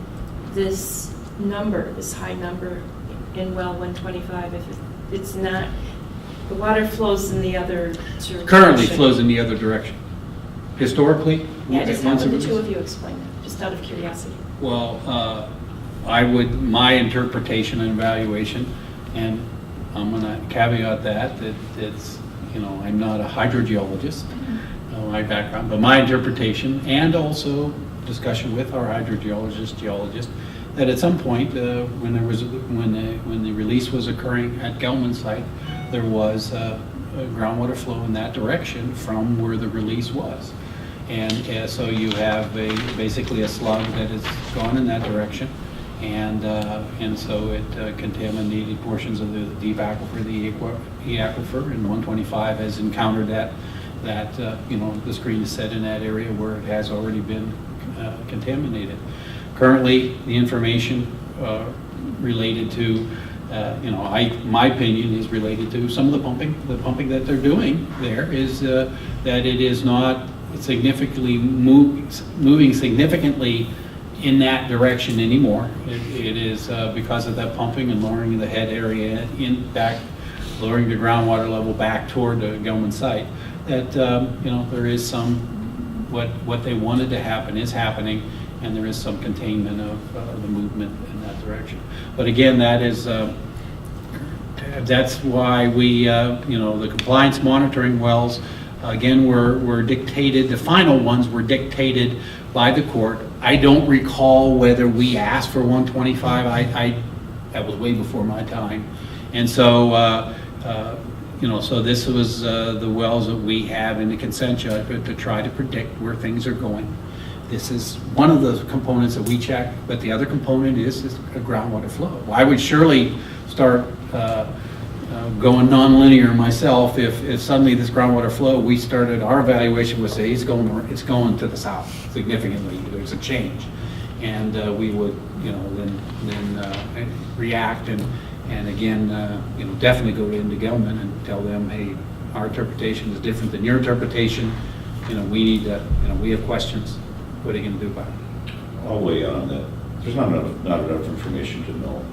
this number, this high number in well 125, if it's not, the water flows in the other direction? Currently flows in the other direction. Historically? Yeah, just how once would it the was- two of you explain that, just out of curiosity? Well, my interpretation and evaluation, and I'm going to caveat that it's, I'm not a hydrogeologist, my background, but my interpretation, and also discussion with our geologist, that at some point, when the release was occurring at Gelman site, there was a groundwater flow in that direction from where the release was. And so you have basically a slug that has gone in that direction, and so it contaminated portions of the deep aquifer, the aquifer, and 125 has encountered that the screen is set in that area where it has already been contaminated. Currently, the information related to, my opinion is related to some of the pumping that they're doing there is that it is not significantly moving significantly in that direction anymore. It is because of that pumping and lowering the head area lowering the groundwater level back toward the Gelman site, that, there is some, what they wanted to happen is happening, and there is some containment of the movement in that direction. But again, that's why we, the compliance monitoring wells, again, were dictated, the final ones were dictated by the court. I don't recall whether we asked for 125. That was way before my time. And so, so this was the wells that we have in the consent judgment to try to predict where things are going. This is one of the components that we check, but the other component is a groundwater flow. I would surely start going nonlinear myself if suddenly this groundwater flow, we started, our evaluation would say it's going to the south significantly. There's a change. And we would, then react and again, definitely go into Gelman and tell them, hey, our interpretation is different than your interpretation. We need to, we have questions. What are you going to do about it? I'll weigh in on that. There's not enough information to know.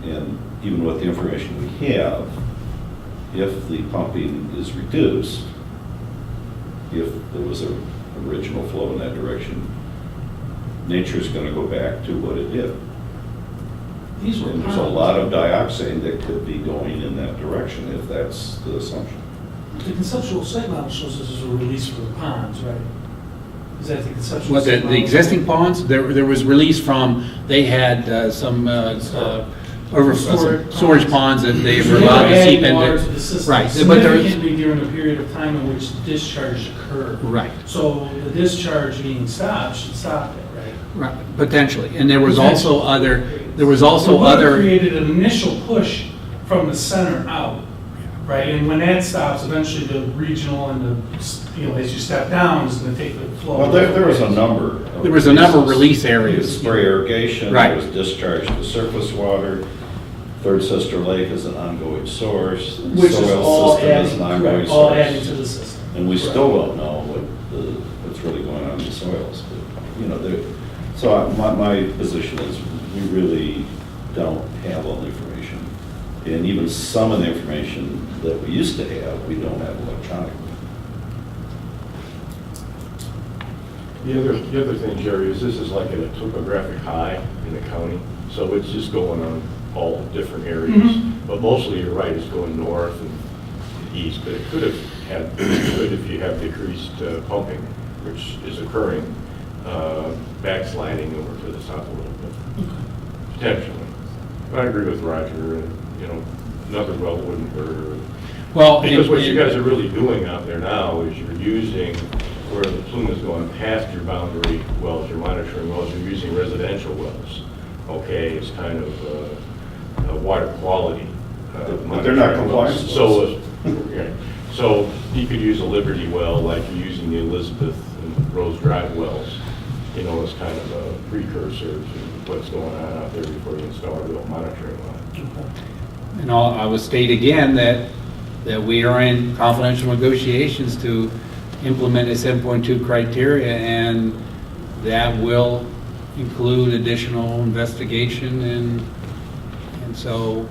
And even with the information we have, if the pumping is reduced, if there was an original flow in that direction, nature's going to go back to what it did. And there's a lot of dioxane that could be going in that direction if that's the assumption. The conceptual site model shows this as a release for the ponds, right? Is that the conceptual Was site it model? the existing ponds? There was release from, they had some storage ponds that they were allowed to seep water to into. the system Right, but there is, significantly during a period of time in which discharge occurred. right, So the discharge being stopped should stop it, right? right, potentially. And there was also other, The water other, created an initial push from the center out, right? And when that stops, eventually the regional and the, as you step down, is going to take the flow. Well, there was a number. there was a number of release areas. Spray irrigation, Right. there was discharge to surface water, Third Sister Lake is an ongoing source, the Which is soil all system is adding, an ongoing correct, all adding to source. the system. And we still don't know what's really going on in the soils. But, so my position is we really don't have all the information. And even some of the information that we used to have, we don't have electronically. The other thing, Jerry, is this is like a topographic high in the county, so it's just going on all different areas. Mhm. But mostly, you're right, it's going north and east, but it could have had, if you have decreased pumping, which is occurring, backsliding over to the south a little bit, potentially. But I agree with Roger, another well wouldn't hurt. Well, Because what you guys are really doing out there now is you're using where the plume is going past your boundary wells, your monitoring wells, you're using residential wells. Okay, it's kind of water quality. But they're not monitoring compliant wells. So you could use a Liberty well like you're using the Elizabeth and Rose Drive wells, as kind of a precursor to what's going on out there before you install a real monitoring well. and I would state again that we are in confidential negotiations to implement a 7.2 criteria, and that will include additional investigation, and so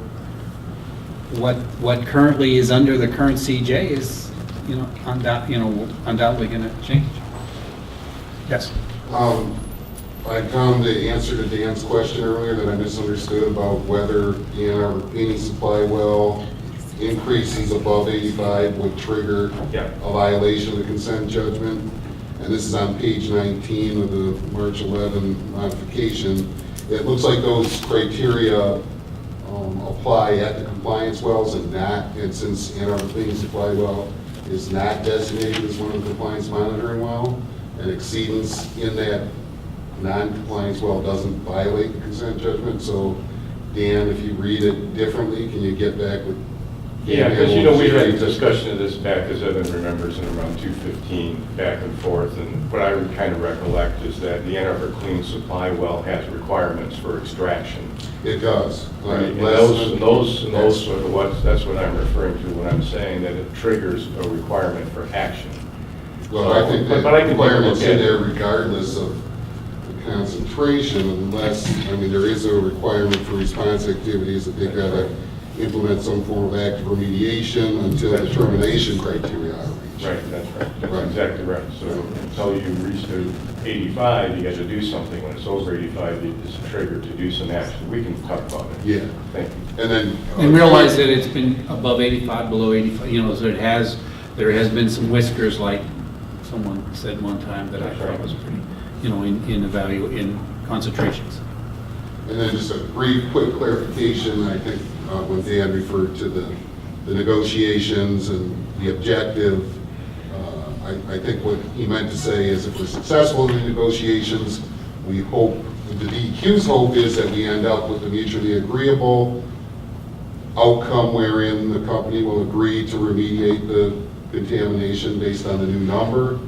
what currently is under the current CJ is, undoubtedly going to change. Yes. I found the answer to Dan's question earlier that I misunderstood about whether the Ann Arbor cleaning supply well increases above 85 would trigger a violation of the consent judgment. And this is on page 19 of the March 11 modification. It looks like those criteria apply at the compliance wells and since Ann Arbor cleaning supply well is not designated as one of the compliance monitoring well, an exceedance in that non-compliance well doesn't violate the consent judgment. So Dan, if you read it differently, can you get back with Yeah, because we had a discussion of this back, as Evan remembers, in around 215, back and forth, and what I would kind of recollect is that the Ann Arbor Clean Supply Well has requirements for extraction. It does. Right, and those are that's what I'm referring to when I'm saying that it triggers a requirement for action. Well, I think that But I can requirement's look at in it. there regardless of the concentration, unless, I mean, there is a requirement for response activities that they've got to implement some form of active remediation until the termination criteria are reached. Right, that's right. That's Right. exactly right. So until you reach to 85, you got to do something. When it's over 85, it's a trigger to do some action. We can talk about it. Yeah. Thank you. And then. And realize that it's been above 85, below 85, so there has been some whiskers, like someone said one time that I thought was pretty, in concentrations. And then just a brief, quick clarification, I think when Dan referred to the negotiations and the objective, I think what he meant to say is if we're successful in the negotiations, we hope, the DEQ's hope is that we end up with a mutually agreeable outcome wherein the company will agree to remediate the contamination based on the new number.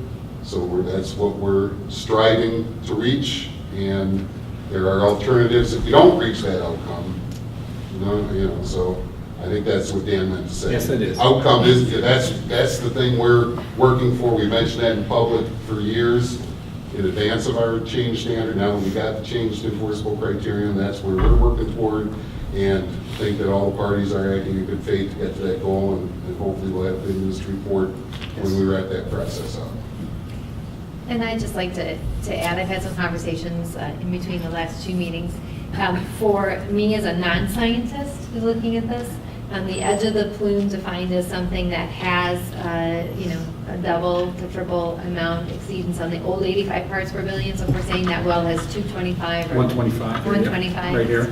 So that's what we're striving to reach, and there are alternatives if we don't reach that outcome. So I think that's what Dan meant to say. Yes, it is. Outcome is, that's the thing we're working for. We mentioned that in public for years in advance of our change standard. Now that we got the changed enforceable criterion, that's where we're working toward, and think that all the parties are acting in good faith to get to that goal, and hopefully we'll have a good news to report when we wrap that process up. And I'd just like to add, I've had some conversations in between the last two meetings. For me as a non-scientist who's looking at this, the edge of the plume defined as something that has, a double to triple amount exceedance on the old 85 parts per billion. So if we're saying that well has 225 or 125. 125. Right here.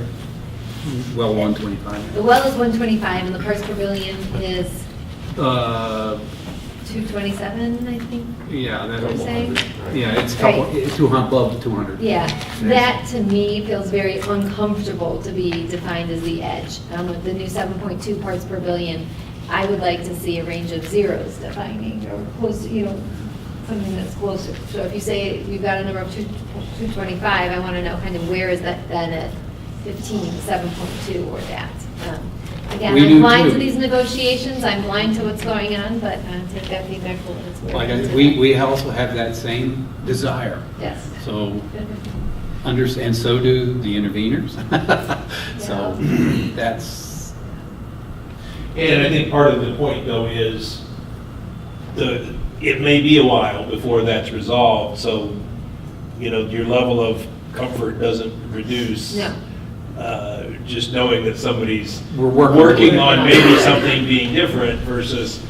Well, 125. The well is 125 and the parts per billion is 227, I think. Yeah, What you're saying? it's Right. above 200. Yeah, that to me feels very uncomfortable to be defined as the edge. With the new 7.2 parts per billion, I would like to see a range of zeros defining, or close to, something that's closer. So if you say you've got a number of 225, I want to know kind of where is that then at 15, 7.2 or that. Again, We I'm do blind too. to these negotiations, I'm blind to what's going on, but take that feedback for what it's worth. We also have that same desire. Yes. So, and so do the interveners. So that's. And I think part of the point, though, is it may be a while before that's resolved, so, your level of comfort doesn't reduce. No. Just knowing that somebody's We're working working on maybe something being different versus.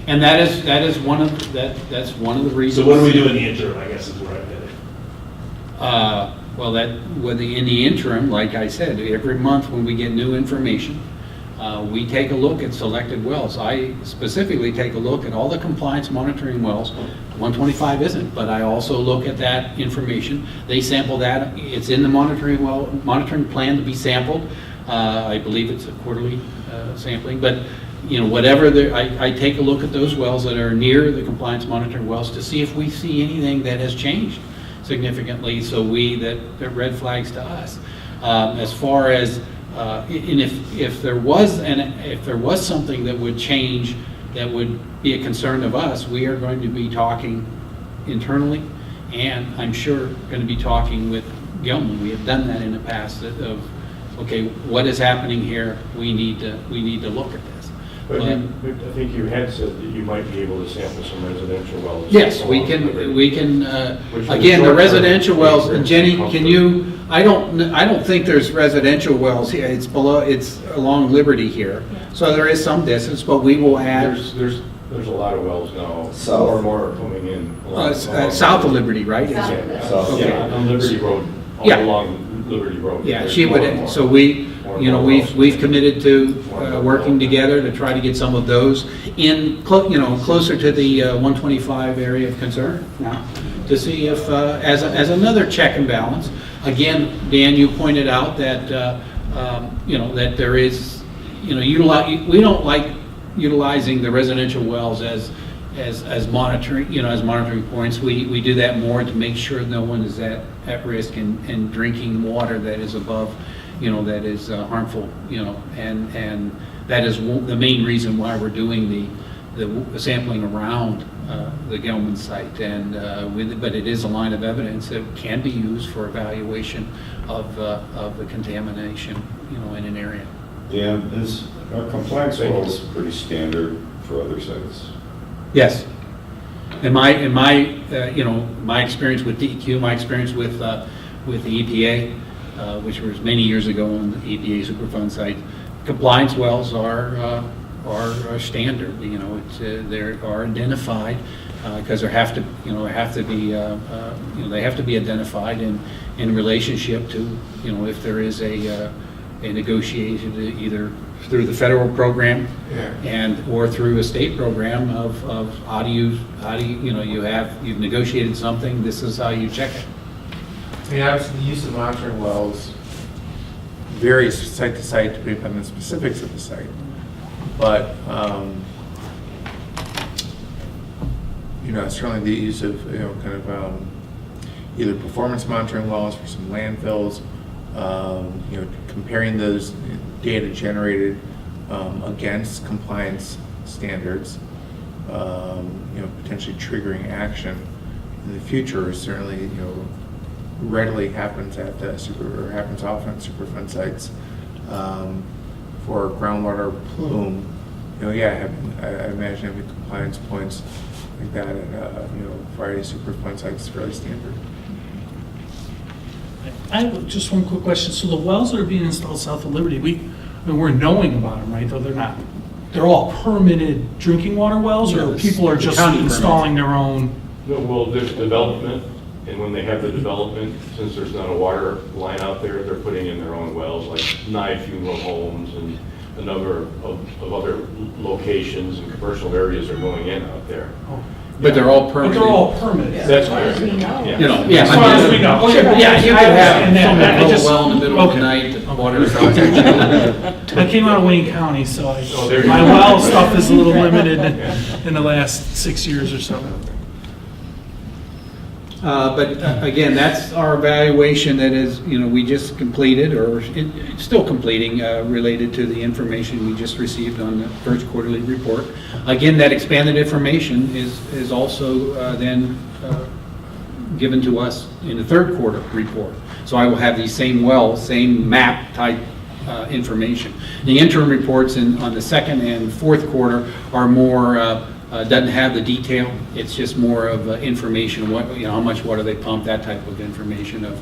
And that's one of the reasons. So what do we do in the interim, I guess is where I'm headed. In the interim, like I said, every month when we get new information, we take a look at selected wells. I specifically take a look at all the compliance monitoring wells. 125 isn't, but I also look at that information. They sample that. It's in the monitoring plan to be sampled. I believe it's a quarterly sampling, but whatever I take a look at those wells that are near the compliance monitoring wells to see if we see anything that has changed significantly, so that red flags to us. As far as and if there was something that would change, that would be a concern of us, we are going to be talking internally, and I'm sure going to be talking with Gelman. We have done that in the past of, okay, what is happening here? We need to look at this. But I think you had said that you might be able to sample some residential wells. Yes, we can. Again, the residential wells. And Jenny, can you? I don't think there's residential wells here. It's along Liberty here, so there is some distance, but we will add. There's a lot of wells now. South. More and more are coming in. South of Liberty, right? South. Yeah, on Liberty Road. Yeah. Along Liberty Road. Yeah, There's she more would. and more. So we've committed to working together to try to get some of those in, closer to the 125 area of concern now, to see if, as another check and balance. Again, Dan, you pointed out that that there is, we don't like utilizing the residential wells as monitoring, as monitoring points. We do that more to make sure no one is at risk in drinking water that is above, that is harmful, and that is the main reason why we're doing the sampling around the Gelman site, but it is a line of evidence that can be used for evaluation of the contamination, in an area. Dan, our compliance well is pretty standard for other sites. Yes. In my experience with DEQ, my experience with the EPA, which was many years ago on the EPA Superfund site, compliance wells are standard. They are identified because they have to be identified in relationship to, if there is a negotiation either through the federal program or through a state program of how do you you've negotiated something, this is how you check it. I mean, obviously, the use of monitoring wells varies site to site depending on the specifics of the site. But, certainly the use of, either performance monitoring wells for some landfills, comparing those data generated against compliance standards, potentially triggering action in the future is certainly, readily happens happens often at Superfund sites. For groundwater plume, I imagine having compliance points like that at a variety of Superfund sites is fairly standard. I have just one quick question. So the wells that are being installed south of Liberty, we're knowing about them, right? Though they're all permitted drinking water wells, or people are just installing their own? No, well, there's development, and when they have the development, since there's not a water line out there, they're putting in their own wells, like Nye Funeral Homes and a number of other locations and commercial areas are going in out there. But they're all permitted. But they're all permitted. That's As we correct. know. As far as we know. Yeah, you could have I a just- well in the middle of the night, the water is out. I came out of Wayne County, so there you my go. well stuff is a little limited in the last 6 years or so. But again, that's our evaluation that is, we just completed or still completing related to the information we just received on the first quarterly report. Again, that expanded information is also then given to us in the third quarter report. So I will have these same wells, same map type information. The interim reports on the second and fourth quarter are more doesn't have the detail. It's just more of information. How much water they pump, that type of information of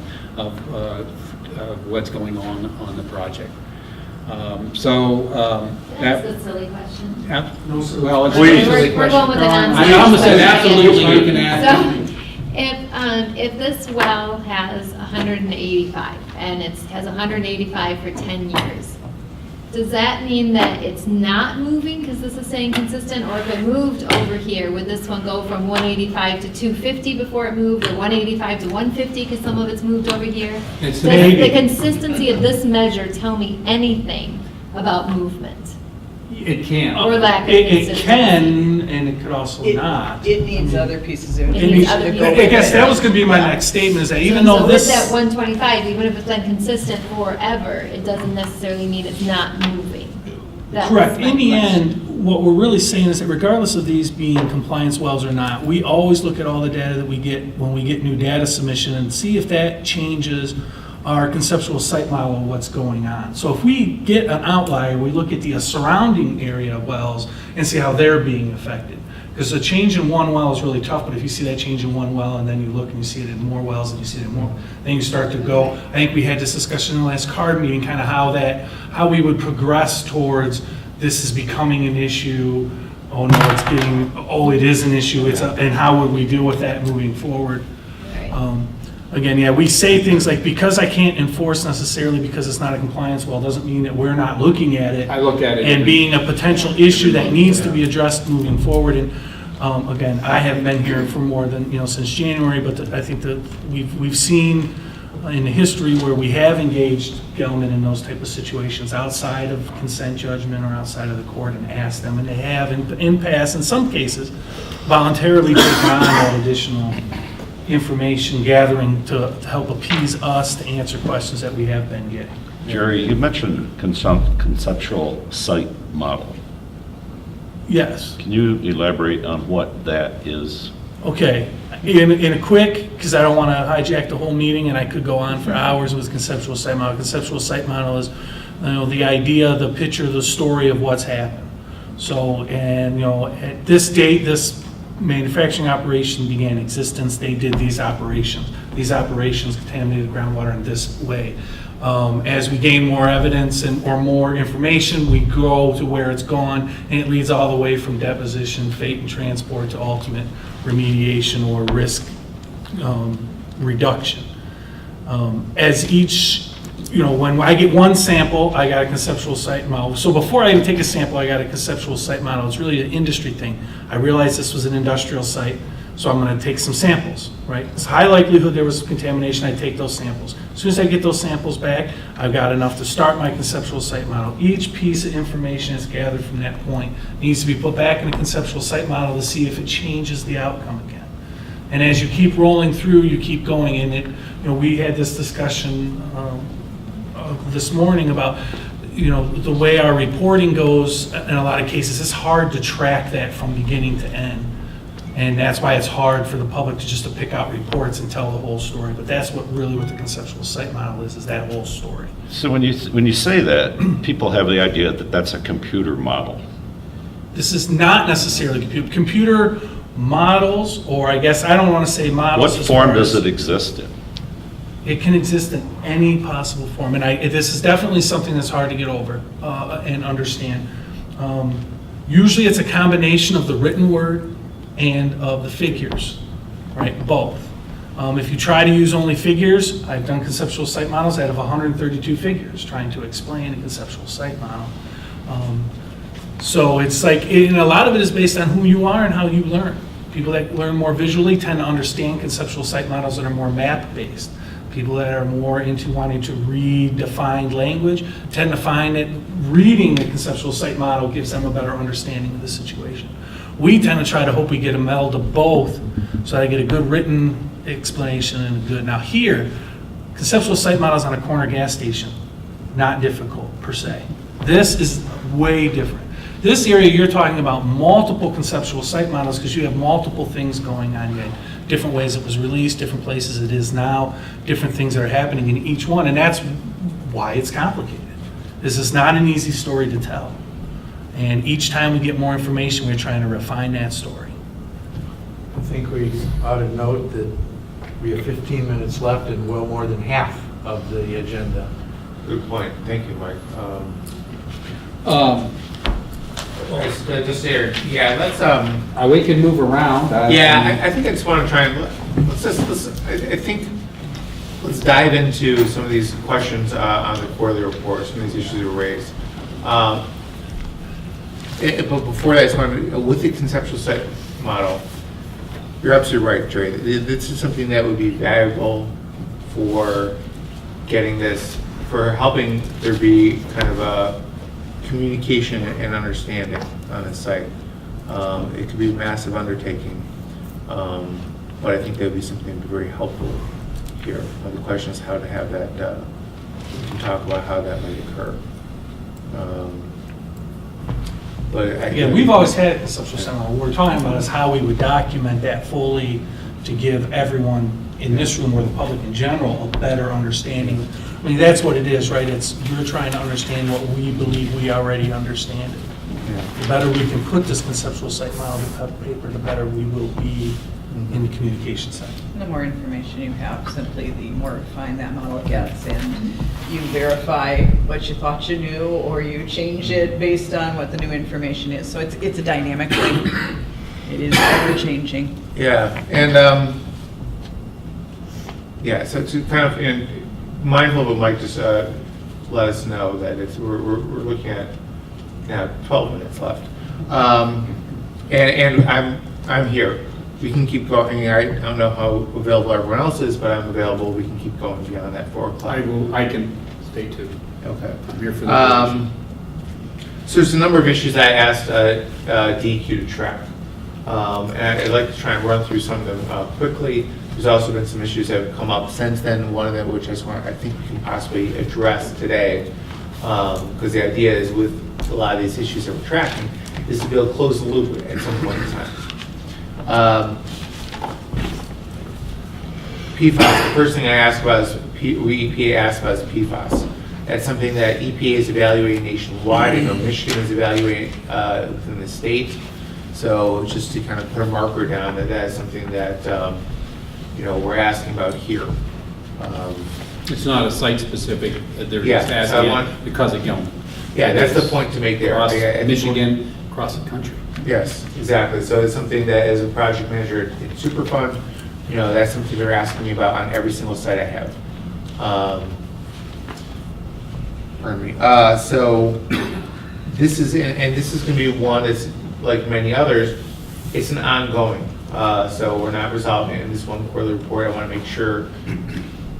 what's going on the project. That's a silly question. Well, it's We're a silly question. going with an answer. I almost said absolutely. You can ask. So, if this well has 185 and it has 185 for 10 years, does that mean that it's not moving because this is saying consistent, or if it moved over here, would this one go from 185 to 250 before it moved, or 185 to 150 because some of it's moved over here? It's Does maybe. the consistency of this measure tell me anything about movement It can. or lack of It consistency? can, and it could also not. It needs other pieces of It needs information other to pieces go of I with guess it. that was going to be my next statement, is that even So though with this. that 125, even if it's been consistent forever, it doesn't necessarily mean it's not moving. That was Correct. my In the question. end, what we're really saying is that regardless of these being compliance wells or not, we always look at all the data that we get when we get new data submission and see if that changes our conceptual site model of what's going on. So if we get an outlier, we look at the surrounding area of wells and see how they're being affected. Because a change in one well is really tough, but if you see that change in one well and then you look and you see it in more wells and you see it in more, then you start to go. I think we had this discussion in the last CARD meeting, kind of how we would progress towards this is becoming an issue. Oh no, it is an issue. And how would we deal with that moving forward? Again, yeah, we say things like, because I can't enforce necessarily because it's not a compliance well, doesn't mean that we're not looking at it. I look at it. And being a potential issue that needs to be addressed moving forward. And again, I haven't been here for more than, since January, but I think that we've seen in history where we have engaged Gelman in those type of situations outside of consent judgment or outside of the court and asked them, and they have in past, in some cases, voluntarily taken on that additional information gathering to help appease us to answer questions that we have been getting. Jerry, you mentioned conceptual site model. Yes. Can you elaborate on what that is? Okay, in a quick, because I don't want to hijack the whole meeting, and I could go on for hours with conceptual site model. Conceptual site model is, the idea, the picture, the story of what's happened. So, and at this date, this manufacturing operation began existence. They did these operations. These operations contaminated groundwater in this way. As we gain more evidence or more information, we go to where it's gone, and it leads all the way from deposition, fate, and transport to ultimate remediation or risk reduction. As each, when I get one sample, I got a conceptual site model. So before I even take a sample, I got a conceptual site model. It's really an industry thing. I realized this was an industrial site, so I'm going to take some samples, right? It's high likelihood there was contamination. I take those samples. As soon as I get those samples back, I've got enough to start my conceptual site model. Each piece of information is gathered from that point needs to be put back in a conceptual site model to see if it changes the outcome again. And as you keep rolling through, you keep going. And we had this discussion this morning about the way our reporting goes. In a lot of cases, it's hard to track that from beginning to end. And that's why it's hard for the public to pick out reports and tell the whole story. But that's what the conceptual site model is that whole story. So when you say that, people have the idea that that's a computer model. This is not necessarily computer models, or I guess I don't want to say models. What form does it exist in? It can exist in any possible form. And this is definitely something that's hard to get over and understand. Usually it's a combination of the written word and of the figures, right? Both. If you try to use only figures, I've done conceptual site models out of 132 figures trying to explain a conceptual site model. So it's like, and a lot of it is based on who you are and how you learn. People that learn more visually tend to understand conceptual site models that are more map-based. People that are more into wanting to read defined language tend to find that reading the conceptual site model gives them a better understanding of the situation. We tend to try to hope we get a meld of both so I get a good written explanation and a good. Now here, conceptual site models on a corner gas station, not difficult per se. This is way different. This area you're talking about multiple conceptual site models because you have multiple things going on. You had different ways it was released, different places it is now, different things that are happening in each one, and that's why it's complicated. This is not an easy story to tell. And each time we get more information, we're trying to refine that story. I think we ought to note that we have 15 minutes left and well more than half of the agenda. Good point. Thank you, Mike. Just here, yeah, let's, we can move around. I think I just want to try and, I think, let's dive into some of these questions on the quarterly report, some of these issues that were raised. But before that, I just want to, with the conceptual site model, you're absolutely right, Jerry. This is something that would be valuable for getting this, for helping there be kind of a communication and understanding on the site. It could be a massive undertaking, but I think that would be something that would be very helpful here. The question is how to have that, we can talk about how that might occur. But Again, we've always had a conceptual site model. What we're talking about is how we would document that fully to give everyone in this room or the public in general a better understanding. I mean, that's what it is, right? It's you're trying to understand what we believe we already understand. The better we can put this conceptual site model to paper, the better we will be in the communication side. The more information you have, simply the more refined that model gets, and you verify what you thought you knew, or you change it based on what the new information is. So it's a dynamic thing. It is ever changing. yeah, and so to kind of mindful of what Mike just let us know that we're looking at now 12 minutes left, and I'm here we can keep going. I don't know how available everyone else is, but I'm available. We can keep going beyond that 4 o'clock. I can stay too. Okay. I'm here for the. So there's a number of issues I asked DEQ to track. And I'd like to try and run through some of them quickly. There's also been some issues that have come up since then, one of them which I think we can possibly address today. Because the idea is with a lot of these issues that we're tracking is to be able to close the loop at some point in time. PFAS, the first thing I asked about is, EPA asked about is PFAS. That's something that EPA is evaluating nationwide. I know Michigan is evaluating within the state. So just to kind of put a marker down that that is something that we're asking about here. It's not a site-specific, they're Yeah, just so I asking want- it because of Gelman. Yeah, that's the point to make there. Across I think Michigan, across the country. Yes, exactly. So it's something that as a project manager in Superfund, that's something they're asking me about on every single site I have. Pardon me. So this is, and this is going to be one that's like many others, it's an ongoing. So we're not resolving it in this one quarterly report. I want to make sure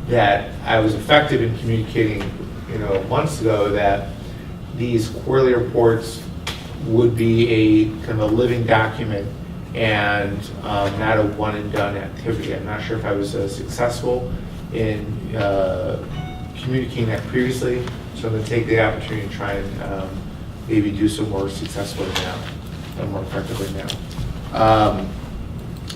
that I was effective in communicating, months ago that these quarterly reports would be a kind of a living document and not a one and done activity. I'm not sure if I was successful in communicating that previously, so I'm going to take the opportunity to try and maybe do so more successfully now, and more effectively now.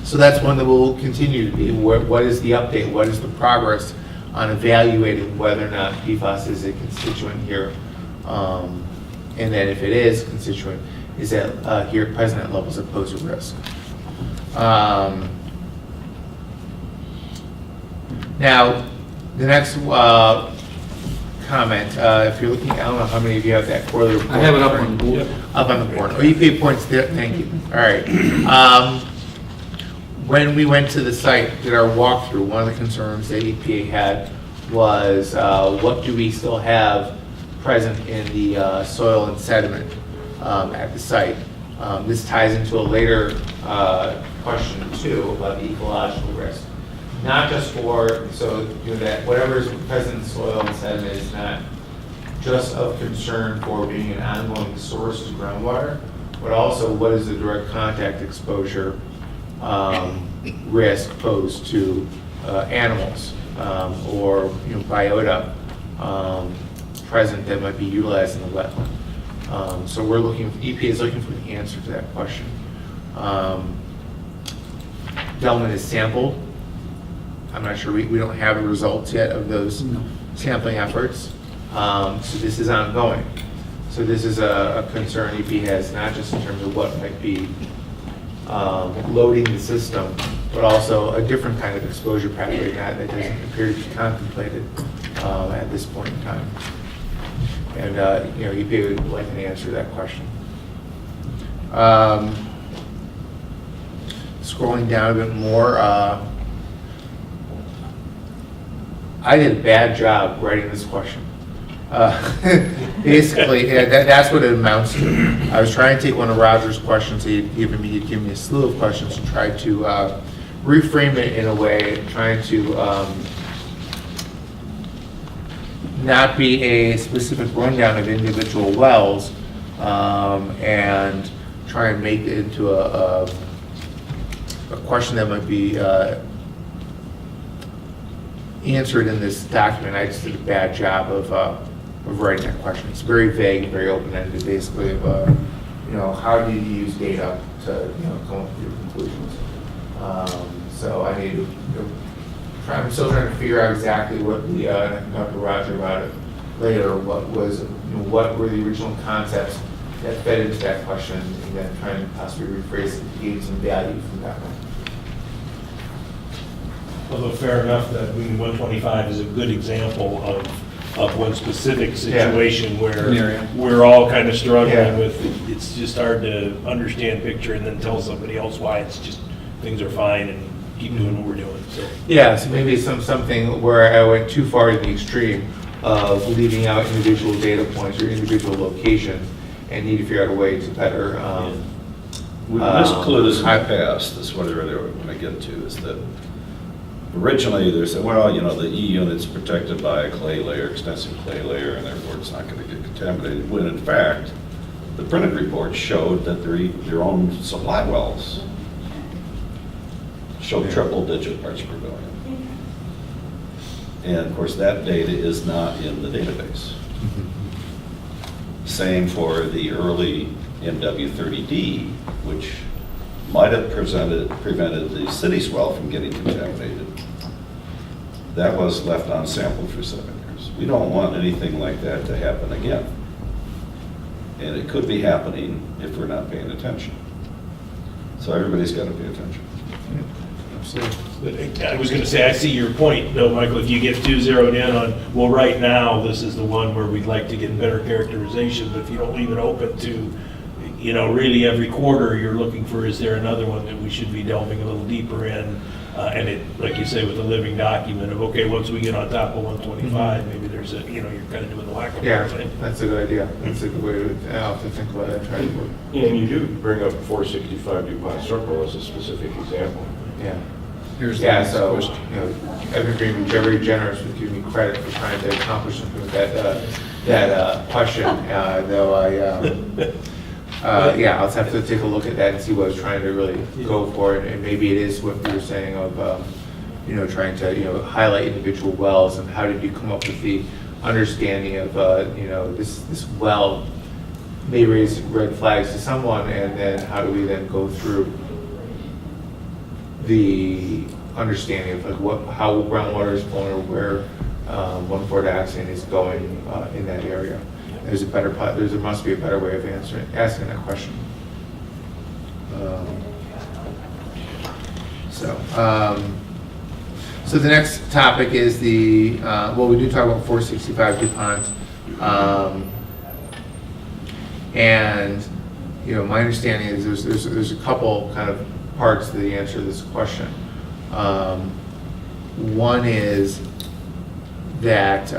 So that's one that will continue to be. What is the update? What is the progress on evaluating whether or not PFAS is a constituent here? And then if it is constituent, is that here present at levels that pose a risk? Now, the next comment, if you're looking, I don't know how many of you have that quarterly report. I have it up on the board. Up on the board. Oh, EPA points there, thank you. All right. When we went to the site, did our walkthrough, one of the concerns that EPA had was what do we still have present in the soil and sediment at the site. This ties into a later question too about the ecological risk. Not just for, so that whatever is present in soil and sediment is not just of concern for being an ongoing source to groundwater, but also what is the direct contact exposure risk posed to animals or biota present that might be utilized in the wetland. So we're looking, EPA is looking for the answer to that question. Gelman is sampled. I'm not sure, we don't have the results yet of those sampling efforts. So this is ongoing. So this is a concern EPA has, not just in terms of what might be loading the system, but also a different kind of exposure pathway that doesn't appear to be contemplated at this point in time. And EPA would like an answer to that question. Scrolling down a bit more, I did a bad job writing this question. Basically, that's what it amounts to. I was trying to take one of Roger's questions he'd given me a slew of questions and try to reframe it in a way, trying to not be a specific rundown of individual wells and try and make it into a question that might be answered in this document. I just did a bad job of writing that question. It's very vague and very open-ended, basically, of how do you use data to come up with your conclusions. So I need to I'm still trying to figure out exactly what the I can talk to Roger about it later. What was what were the original concepts that fed into that question, and then trying to possibly rephrase it to gain some value from that one. Although fair enough that 125 is a good example of one specific situation where we're all kind of struggling with, it's just hard to understand picture and then tell somebody else why it's just, things are fine and keep doing what we're doing. So yeah, so maybe it's something where I went too far to the extreme of leaving out individual data points or individual locations and need to figure out a way to better When this clue passed, is what I really want to get to, is that originally they said, well, you know, the E unit's protected by a clay layer, extensive clay layer, and therefore it's not going to get contaminated, when in fact, the printed report showed that their own supply wells showed triple-digit parts per billion. And of course, that data is not in the database. Same for the early MW30D, which might have prevented the city's well from getting contaminated. That was left unsampled for 7 years. We don't want anything like that to happen again. And it could be happening if we're not paying attention. So everybody's got to pay attention. I was going to say, I see your point, though, Michael, if you get too zeroed in on, well, right now, this is the one where we'd like to get better characterization, but if you don't leave it open to, you know, really every quarter, you're looking for, is there another one that we should be delving a little deeper in? And it, like you say, with a living document of, okay, once we get on top of 125, maybe there's a, you know, you're kind of doing the whack-a-mole Yeah, thing. that's a good idea. That's a good way to think about it. Try to work. And you do bring up 465 DuPont Circle as a specific example. Yeah. Here's the Yeah, next so, question. you know, I've been very generous with giving me credit for trying to accomplish something with that question, though yeah, I'll have to take a look at that and see what I was trying to really go for, and maybe it is what you were saying of, you know, trying to, you know, highlight individual wells, and how did you come up with the understanding of, you know, this well may raise red flags to someone, and then how do we then go through the understanding of like how groundwater is flowing, or where 1,4-dioxane is going in that area. There must be a better way of asking that question. So the next topic is the well, we do talk about 465 DuPont, and you know, my understanding is there's a couple kind of parts to the answer to this question. One is that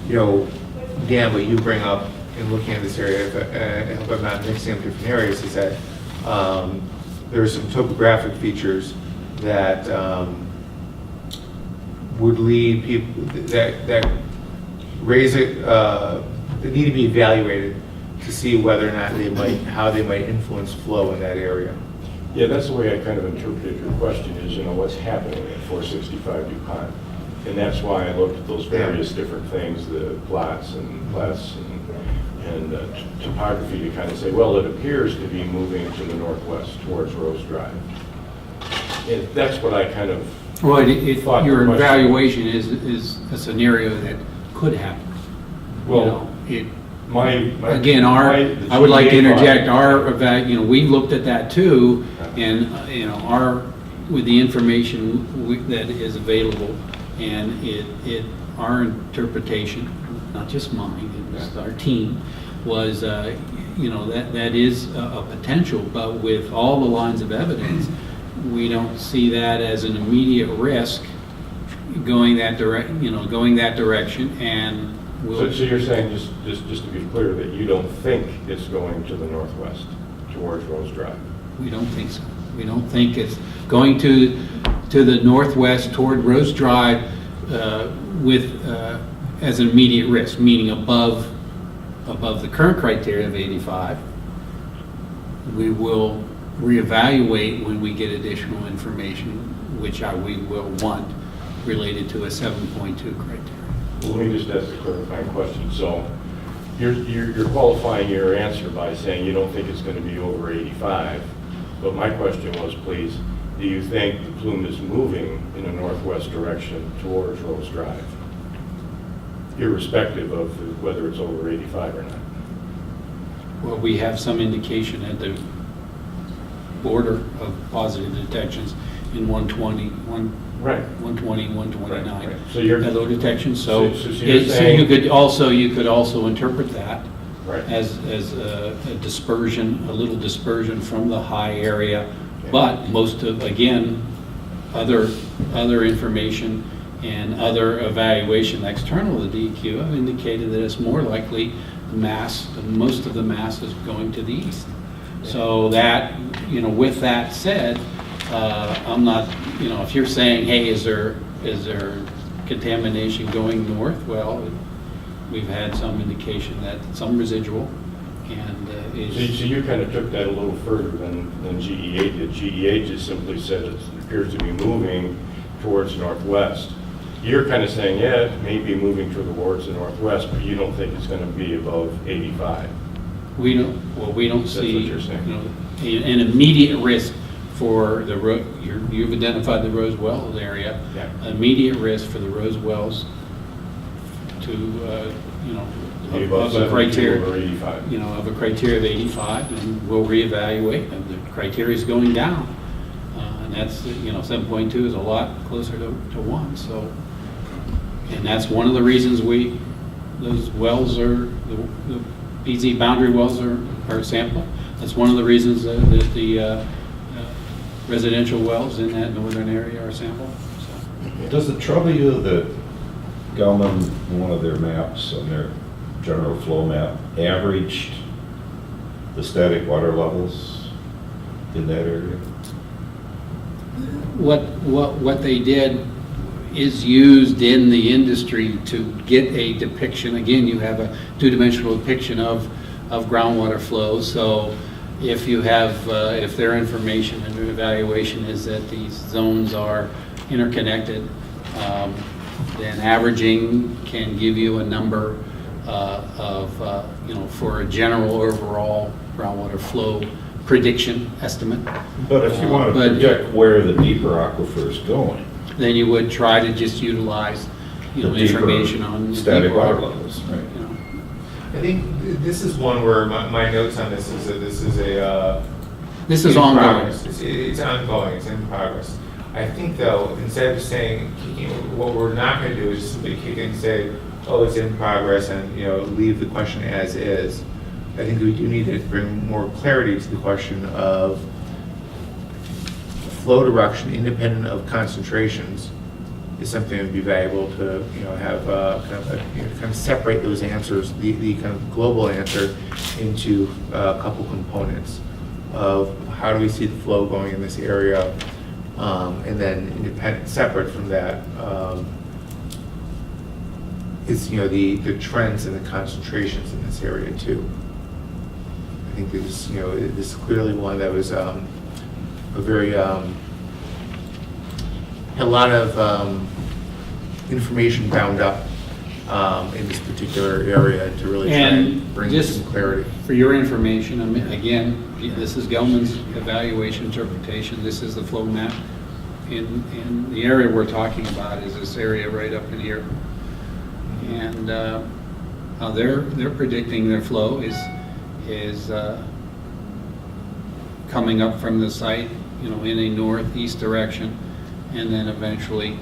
you know, Dan, what you bring up in looking at this area, I hope I'm not mixing up different areas, is that there are some topographic features that would lead people that raise it, that need to be evaluated to see whether or not how they might influence flow in that area. Yeah, that's the way I kind of interpreted your question, is, you know, what's happening at 465 DuPont. And that's why I looked at those various different things, the plots and topography, to kind of say, well, it appears to be moving to the northwest towards Rose Drive. And that's what I kind of Well, thought your the question evaluation is a scenario that could happen. Well, you know, again, the I would like to GA interject, you know, we looked at that too, and, you know, with the information that is available, and our interpretation, not just mine, it was our team, was, you know, that is a potential, but with all the lines of evidence, we don't see that as an immediate risk going that direction, and we'll. So you're saying, just to be clear, that you don't think it's going to the northwest towards Rose Drive? We don't think so. We don't think it's going to the northwest toward Rose Drive as an immediate risk, meaning above the current criteria of 85. We will reevaluate when we get additional information, which we will want related to a 7.2 criteria. Well, let me just ask a clarifying question. So you're qualifying your answer by saying you don't think it's going to be over 85, but my question was, please, do you think the plume is moving in a northwest direction towards Rose Drive, irrespective of whether it's over 85 or not? Well, we have some indication at the border of positive detections in 120, 129. Right. So you're low detection. So you're saying, you could also interpret that right, as a dispersion, a little dispersion from the high area. But most of, again, other information and other evaluation external to the DEQ have indicated that it's more likely most of the mass is going to the east. So that, with that said, I'm not, if you're saying, hey, is there contamination going north? Well, we've had some indication that some residual, and So you kind of took that a little further than GEA did. GEA just simply said it appears to be moving towards northwest. You're kind of saying, yeah, it may be moving towards the northwest, but you don't think it's going to be above 85. we don't That's see what you're saying. An immediate risk for the you've identified the Rose Wells area. Yeah. Immediate risk for the Rose Wells to Be above of a 72 criteria or 85. of a criteria of 85, and we'll reevaluate, and the criteria is going down, and that's 7.2 is a lot closer to 1. So, and that's one of the reasons those wells are the PZ boundary wells are sampled. That's one of the reasons that the residential wells in that northern area are sampled. So. Does it trouble you that Gelman, one of their maps on their general flow map, averaged the static water levels in that area? What they did is used in the industry to get a depiction. Again, you have a two-dimensional depiction of groundwater flow. So if you have, if their information and their evaluation is that these zones are interconnected, then averaging can give you a number for a general overall groundwater flow prediction estimate. But if you want to project where the deeper aquifer is going, then you would try to just utilize, the information on static deeper water levels, right? I think this is one where my notes on this is that this is This is in ongoing. progress. It's ongoing, it's in progress. I think though, instead of saying, what we're not going to do is just simply kick in and say, oh, it's in progress, and leave the question as is. I think we do need to bring more clarity to the question of flow direction independent of concentrations is something that would be valuable to have kind of separate those answers, the kind of global answer, into a couple components of how do we see the flow going in this area, and then separate from that is the trends and the concentrations in this area too. I think this is clearly one that was a very a lot of information bound up in this particular area to really try and bring just some clarity. For your information, again, this is Gelman's evaluation interpretation. This is the flow map. In the area we're talking about is this area right up in here. And how they're predicting their flow is coming up from the site, in a northeast direction, and then eventually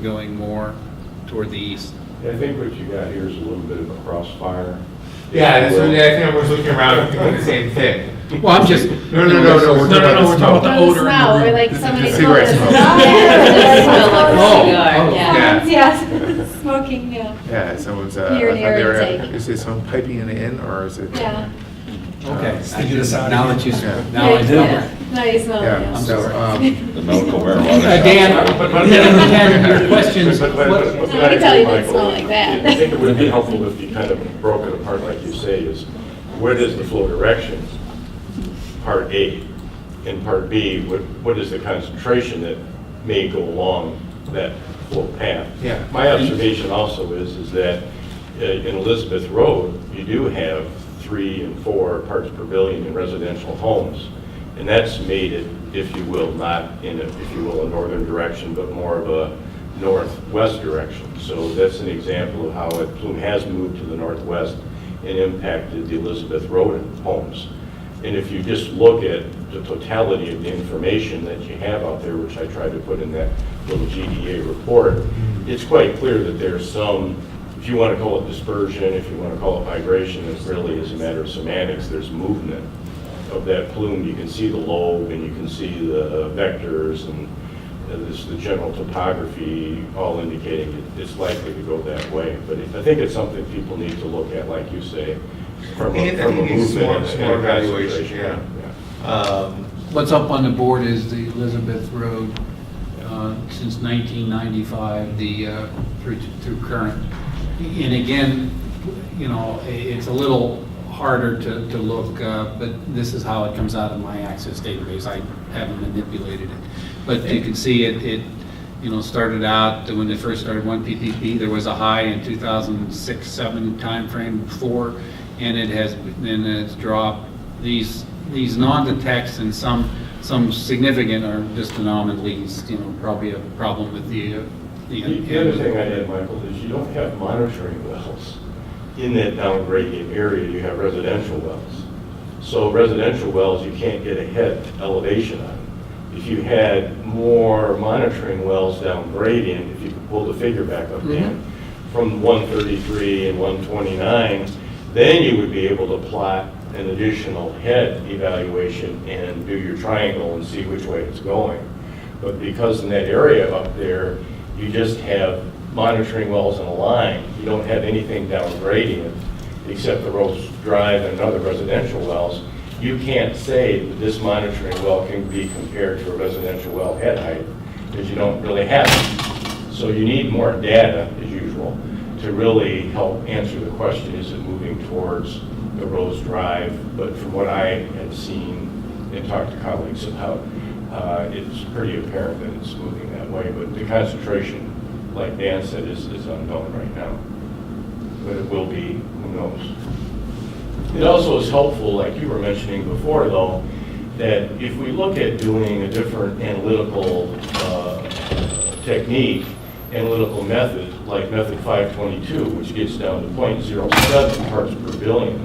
going more toward the east. I think what you got here is a little bit of a crossfire. Yeah, that's what I think I was looking around thinking the same thing. Well, I'm just No, we're talking about the odor and the green. Like somebody Cigarette told smoke. us. Yeah. Yes, smoking, Yeah, someone's, Here and there intake. is it someone piping it in, or is it? Yeah. Okay. Figure this out. Now that you, Yeah. now I do. Now you smell it. Yeah, yeah. so, The medical marijuana. Dan, your questions. But I can tell you it doesn't smell like that. I think it would be helpful if you kind of broke it apart, like you say, is what is the flow direction, part A, and part B, what is the concentration that may go along that flow path? Yeah. My observation also is that in Elizabeth Road, you do have 3 and 4 parts per billion in residential homes. And that's made it, if you will, not in a, if you will, a northern direction, but more of a northwest direction. So that's an example of how plume has moved to the northwest and impacted the Elizabeth Road homes. And if you just look at the totality of the information that you have out there, which I tried to put in that little GDA report, it's quite clear that there's some, if you want to call it dispersion, if you want to call it migration, it really is a matter of semantics. There's movement of that plume. You can see the lobe and you can see the vectors, and the general topography, all indicating it's likely to go that way. But I think it's something people need to look at, like you say, from a movement and a evaluation, concentration. What's up on the board is the Elizabeth Road, since 1995, through current. And again, it's a little harder to look, but this is how it comes out of my Access database. I haven't manipulated it. But you can see it started out, when it first started 1 ppb, there was a high in 2006-7 timeframe before, and it's dropped. These non-detects and some significant are just anomalies, probably a problem with the other thing I had, Michael, is you don't have monitoring wells in that downgradient area. You have residential wells. So residential wells, you can't get a head elevation on. If you had more monitoring wells down gradient, if you could pull the figure back up again, from 133 and 129, then you would be able to plot an additional head evaluation and do your triangle and see which way it's going. But because in that area up there, you just have monitoring wells in a line, you don't have anything down gradient except the Rose Drive and other residential wells, you can't say that this monitoring well can be compared to a residential well head height because you don't really have it. So you need more data, as usual, to really help answer the question, is it moving towards the Rose Drive? But from what I had seen and talked to colleagues about, it's pretty apparent that it's moving that way. But the concentration, like Dan said, is unknown right now. But it will be, who knows. It also is helpful, like you were mentioning before, though, that if we look at doing a different analytical technique, analytical method, like method 522, which gets down to 0.07 parts per billion,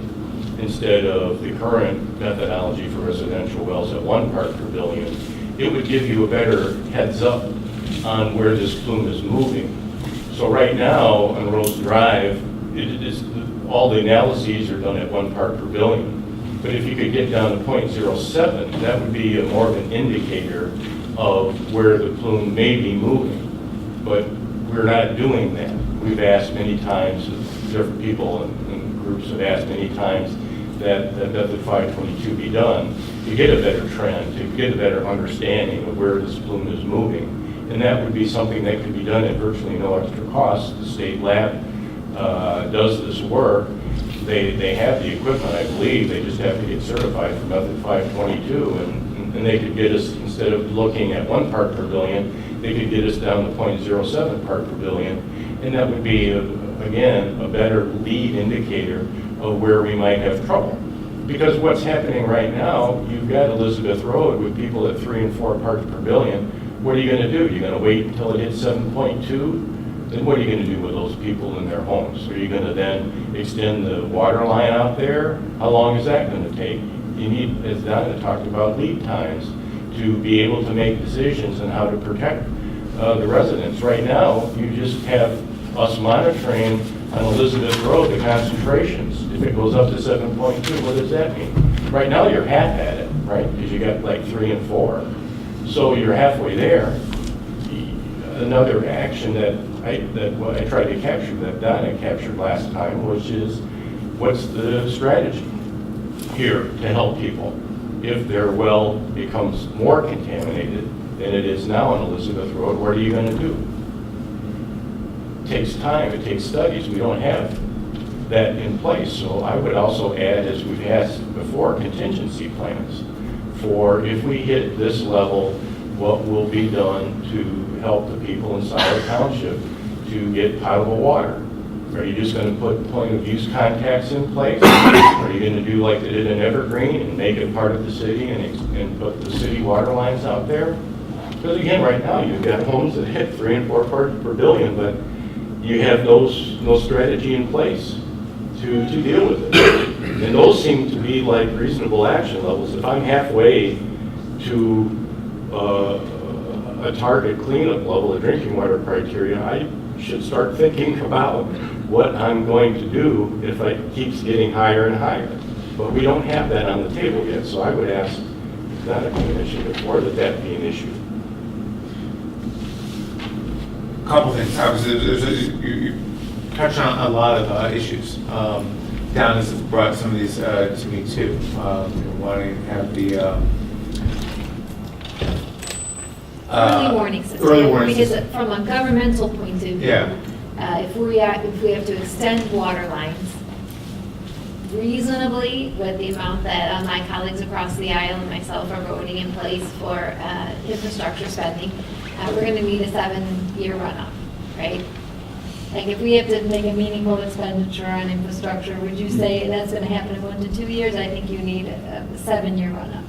instead of the current methodology for residential wells at 1 part per billion, it would give you a better heads up on where this plume is moving. So right now on Rose Drive, all the analyses are done at 1 part per billion. But if you could get down to 0.07, that would be more of an indicator of where the plume may be moving. But we're not doing that. We've asked many times, different people and groups have asked many times that method 522 be done to get a better trend, to get a better understanding of where this plume is moving. And that would be something that could be done at virtually no extra cost. The state lab does this work. They have the equipment, I believe. They just have to get certified for method 522, and they could get us, instead of looking at 1 part per billion, they could get us down to 0.07 part per billion, and that would be, again, a better lead indicator of where we might have trouble. Because what's happening right now, you've got Elizabeth Road with people at 3 and 4 parts per billion. What are you going to do? You're going to wait until it hits 7.2? Then what are you going to do with those people in their homes? Are you going to then extend the water line out there? How long is that going to take? You need, as Donna talked about, lead times to be able to make decisions on how to protect the residents. Right now, you just have us monitoring on Elizabeth Road the concentrations. If it goes up to 7.2, what does that mean? Right now, you're half at it, right? Because you got like 3 and 4. So you're halfway there. Another action that I tried to capture, that Donna captured last time, which is, what's the strategy here to help people? If their well becomes more contaminated than it is now on Elizabeth Road, what are you going to do? It takes time, it takes studies. We don't have that in place. So I would also add, as we've asked before, contingency plans for if we hit this level, what will be done to help the people in Scio Township to get potable water. Are you just going to put point of use contacts in place? Are you going to do like they did in Evergreen and make it part of the city and put the city water lines out there? Because again, right now you've got homes that hit 3 and 4 parts per billion, but you have no strategy in place to deal with it. And those seem to be like reasonable action levels. If I'm halfway to a target cleanup level of drinking water criteria, I should start thinking about what I'm going to do if it keeps getting higher and higher. But we don't have that on the table yet, so I would ask, not a commission before, that be an issue. couple things. Obviously, you touched on a lot of issues. Don has brought some of these to me too. Wanting to have the Early warning system. Early warning Because system. from a governmental point of view, Yeah. if we have to extend water lines reasonably with the amount that my colleagues across the aisle and myself are voting in place for infrastructure spending, we're going to need a 7-year run-up, right? Like if we have to make a meaningful expenditure on infrastructure, would you say that's going to happen in 1 to 2 years? I think you need a 7-year run-up.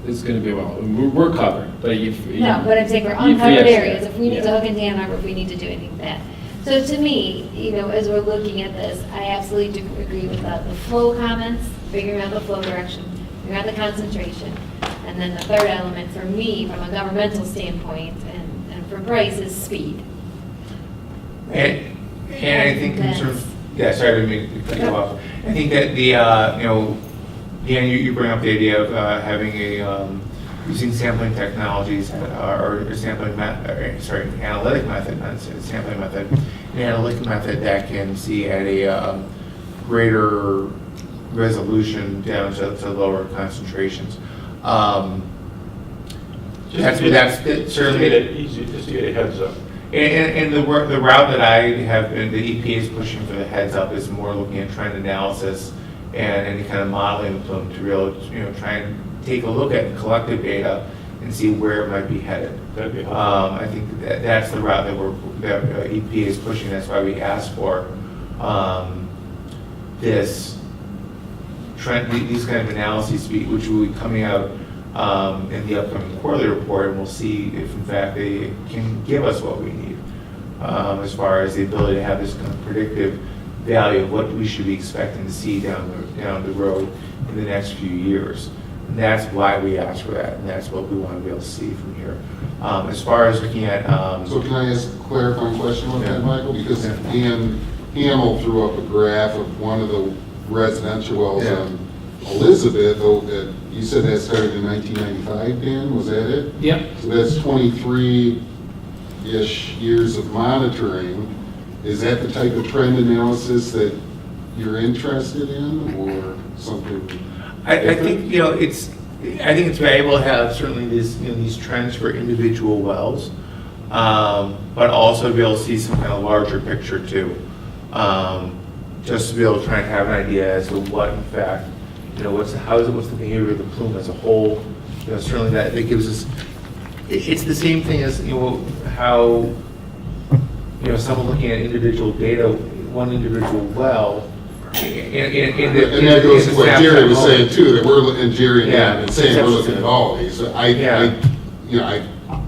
It's going to be, well, we're covered, but if. No, but I'm saying for if- uncovered yes, areas, if we need to yeah. hook in Danaher, if we need to do anything like that. So to me, as we're looking at this, I absolutely do agree with the flow comments, figuring out the flow direction, figuring out the concentration. And then the third element for me, from a governmental standpoint, and for Bryce, is speed. And I think in terms, sorry, I didn't mean to cut you off. I think that Dan, you bring up the idea of having using sampling technologies or sampling analytic method, not sampling method, an analytic method that can see at a greater resolution down to lower concentrations. That's certainly Just to get a heads up. And the route that I have been, the EPA is pushing for the heads up is more looking at trend analysis and any kind of modeling of plume to really, try and take a look at collective data and see where it might be headed. That'd be helpful. I think that's the route that EPA is pushing. That's why we asked for this trend, these kind of analyses, which will be coming out in the upcoming quarterly report, and we'll see if in fact they can give us what we need as far as the ability to have this kind of predictive value of what we should be expecting to see down the road in the next few years. And that's why we asked for that, and that's what we want to be able to see from here. As far as looking at... So can I ask a clarifying question on Yeah. that, Michael? Because Yeah. Dan Hamel threw up a graph of one of the residential wells Yeah. on Elizabeth, that you said that started in 1995, Dan, was that it? Yep. So that's 23-ish years of monitoring. Is that the type of trend analysis that you're interested in, or something? I think it's valuable to have certainly these trends for individual wells, but also to be able to see some kind of larger picture too, just to be able to try and have an idea as to what in fact what's the behavior of the plume as a whole. Certainly that gives us. It's the same thing as how someone looking at individual data, one individual well. And that goes to what Jerry was saying too, that we're looking, Jerry and Dan, and saying we're looking at all of these. So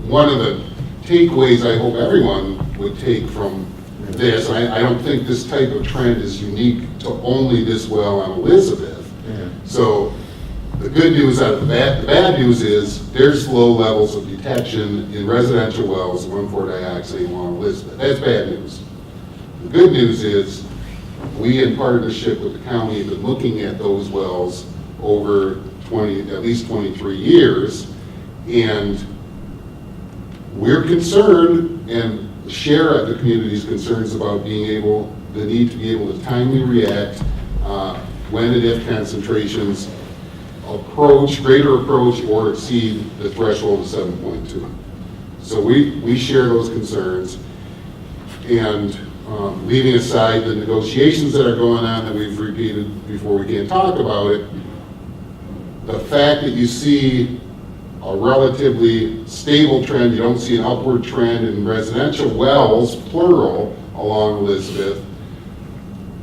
one of the takeaways I hope everyone would take from this, I don't think this type of trend is unique to only this well on Elizabeth. Yeah. So the good news out of the bad news is there's low levels of detection in residential wells, 1,4-dioxane on Elizabeth. That's bad news. The good news is we, in partnership with the county, have been looking at those wells over at least 23 years, and we're concerned and share the community's concerns about the need to be able to timely react when and if concentrations greater approach or exceed the threshold of 7.2. So we share those concerns, and leaving aside the negotiations that are going on that we've repeated before, we can't talk about it, the fact that you see a relatively stable trend, you don't see an upward trend in residential wells, plural, along Elizabeth,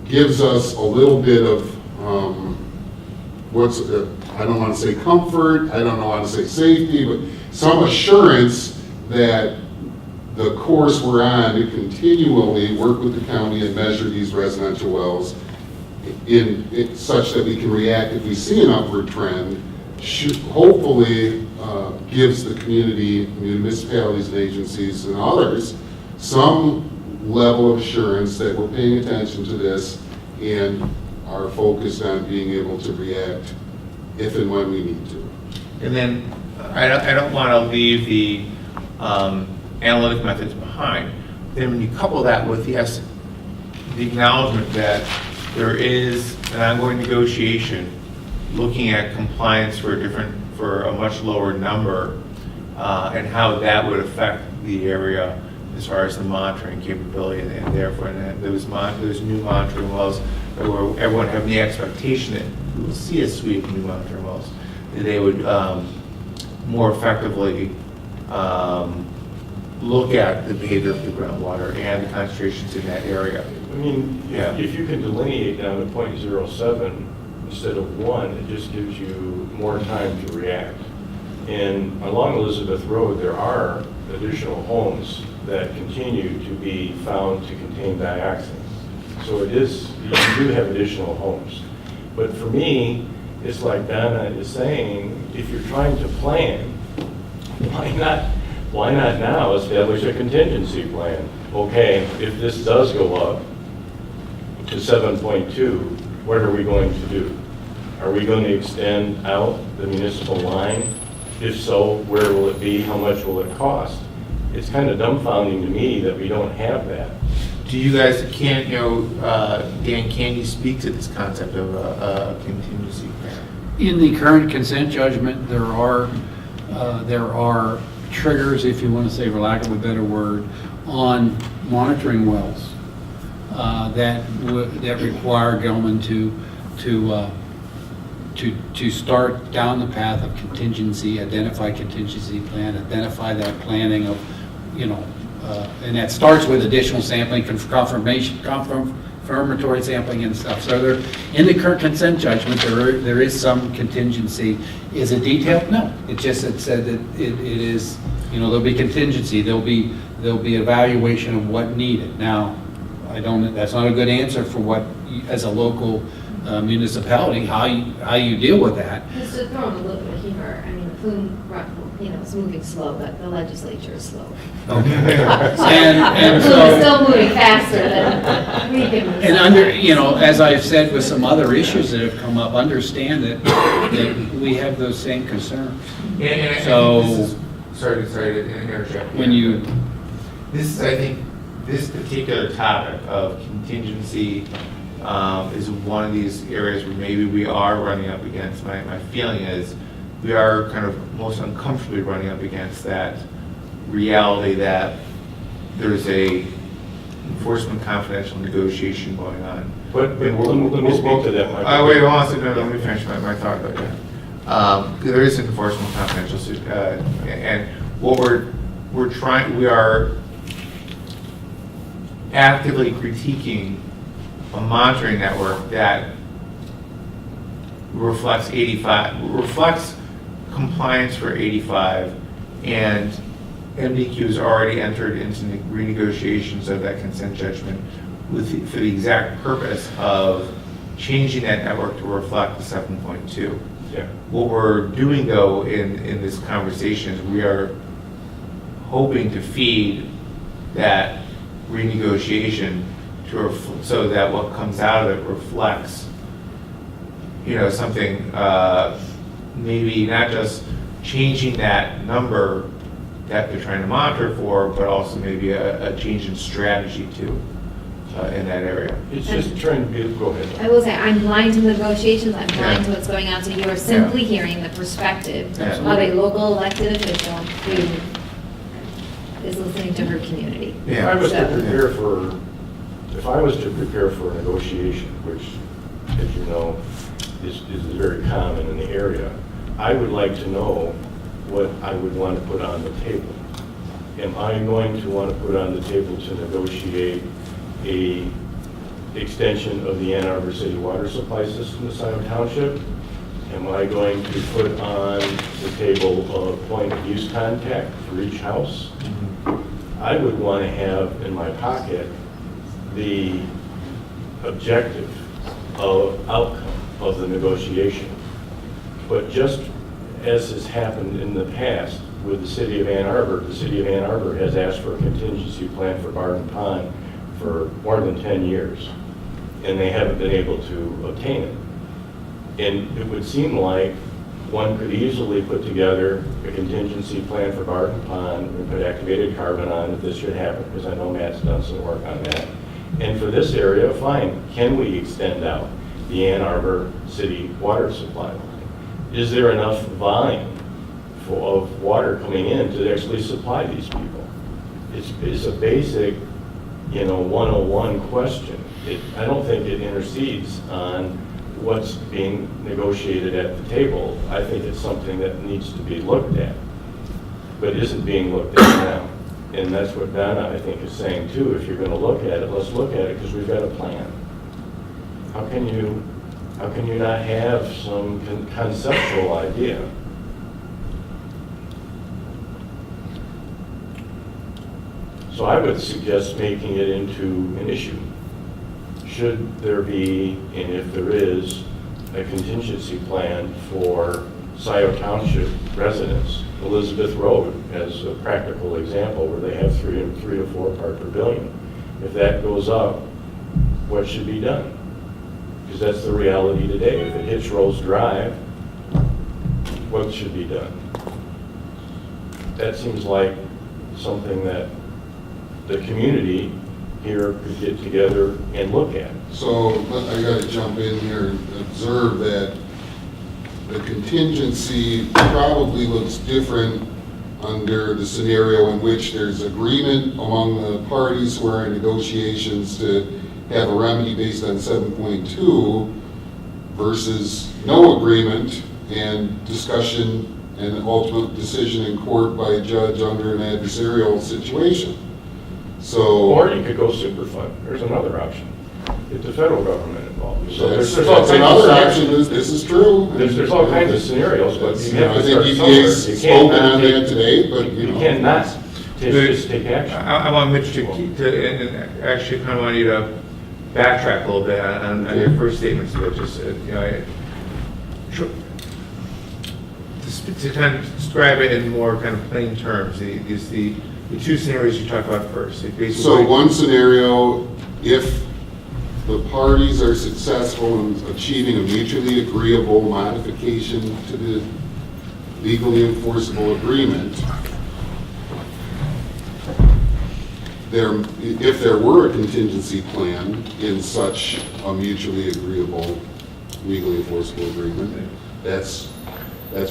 gives us a little bit of I don't want to say comfort, I don't want to say safety, but some assurance that the course we're on to continually work with the county and measure these residential wells in such that we can react if we see an upward trend, hopefully gives the community, municipalities and agencies and others some level of assurance that we're paying attention to this and are focused on being able to react if and when we need to. And then I don't want to leave the analytic methods behind. then when you couple that with the acknowledgement that there is an ongoing negotiation looking at compliance for a much lower number, and how that would affect the area as far as the monitoring capability, and therefore those new monitoring wells, where everyone having the expectation that we will see a suite of new monitoring wells, that they would more effectively look at the behavior of the groundwater and the concentrations in that area. I mean, if you can delineate down to 0.07 instead of 1, it just gives you more time to react. And along Elizabeth Road, there are additional homes that continue to be found to contain dioxane. So it is, you do have additional homes. But for me, it's like Donna is saying, if you're trying to plan, why not now establish a contingency plan? Okay, if this does go up to 7.2, what are we going to do? Are we going to extend out the municipal line? If so, where will it be? How much will it cost? It's kind of dumbfounding to me that we don't have that. Do you guys, Dan, can you speak to this concept of a contingency plan? In the current consent judgment, there are triggers, if you want to say, for lack of a better word, on monitoring wells that require Gelman to start down the path of contingency, identify contingency plan, identify that planning of, and that starts with additional sampling, confirmatory sampling and stuff. So there, in the current consent judgment, there is some contingency. Is it detailed? No. It said that it is, there'll be contingency. There'll be evaluation of what needed. Now, that's not a good answer for what, as a local municipality, how you deal with that. Just to throw in a little bit of humor, I mean, the plume, is moving slow, but the legislature is slow. Okay. and so it's still moving faster than we can move. And as I've said with some other issues that have come up, understand that we have those same concerns. Sorry to interject. I think this particular topic of contingency is one of these areas where maybe we are running up against, my feeling is, we are kind of most uncomfortably running up against that reality that there's a enforcement confidential negotiation going on. But let me speak to that, Mike. Wait, hold on a second. Let me finish my thought about that. There is an enforcement confidential, and what we are actively critiquing a monitoring network that reflects compliance for 85, and MDEQ has already entered into renegotiations of that consent judgment for the exact purpose of changing that network to reflect the 7.2. Yeah. What we're doing, though, in this conversation is we are hoping to feed that renegotiation so that what comes out of it reflects, something, maybe not just changing that number that they're trying to monitor for, but also maybe a change in strategy too, in that area. It's just trying to go ahead. I will say, I'm blind to the negotiations, I'm blind to what's going on, so you are simply hearing the perspective of a local elected official who is listening to her community. If I was to prepare for a negotiation, which, as you know, is very common in the area, I would like to know what I would want to put on the table. Am I going to want to put on the table to negotiate a extension of the Ann Arbor City water supply system to Scio Township? Am I going to put on the table a point of use contact for each house? I would want to have in my pocket the objective of outcome of the negotiation. But just as has happened in the past with the City of Ann Arbor, the City of Ann Arbor has asked for a contingency plan for Barton Pond for more than 10 years, and they haven't been able to obtain it. And it would seem like one could easily put together a contingency plan for Barton Pond and put activated carbon on if this should happen, because I know Matt's done some work on that. And for this area, fine, can we extend out the Ann Arbor city water supply line? Is there enough volume of water coming in to actually supply these people? It's a basic, 101 question. I don't think it intercedes on what's being negotiated at the table. I think it's something that needs to be looked at, but isn't being looked at now. And that's what Donna, I think, is saying too. If you're going to look at it, let's look at it because we've got a plan. How can you not have some conceptual idea? So I would suggest making it into an issue. Should there be, and if there is, a contingency plan for Scio Township residents? Elizabeth Road as a practical example where they have 3 to 4 part per billion. If that goes up, what should be done? Because that's the reality today. If it hits Rose Drive, what should be done? That seems like something that the community here could get together and look at. So I got to jump in here and observe that the contingency probably looks different under the scenario in which there's agreement among the parties who are in negotiations to have a remedy based on 7.2 versus no agreement and discussion and ultimate decision in court by a judge under an adversarial situation. So, or you could go Superfund. There's another option. Get the federal government involved. So that's there's all kinds another of option. This is true. There's all kinds of scenarios, but you have I to think start EPA's somewhere. spoken on that today, but You cannot just take action. I want Mitch and actually kind of want you to backtrack a little bit on your first statements, but just, to kind of describe it in more kind of plain terms, the 2 scenarios you talked about first. So one scenario, if the parties are successful in achieving a mutually agreeable modification to the legally enforceable agreement, if there were a contingency plan in such a mutually agreeable legally enforceable agreement, that's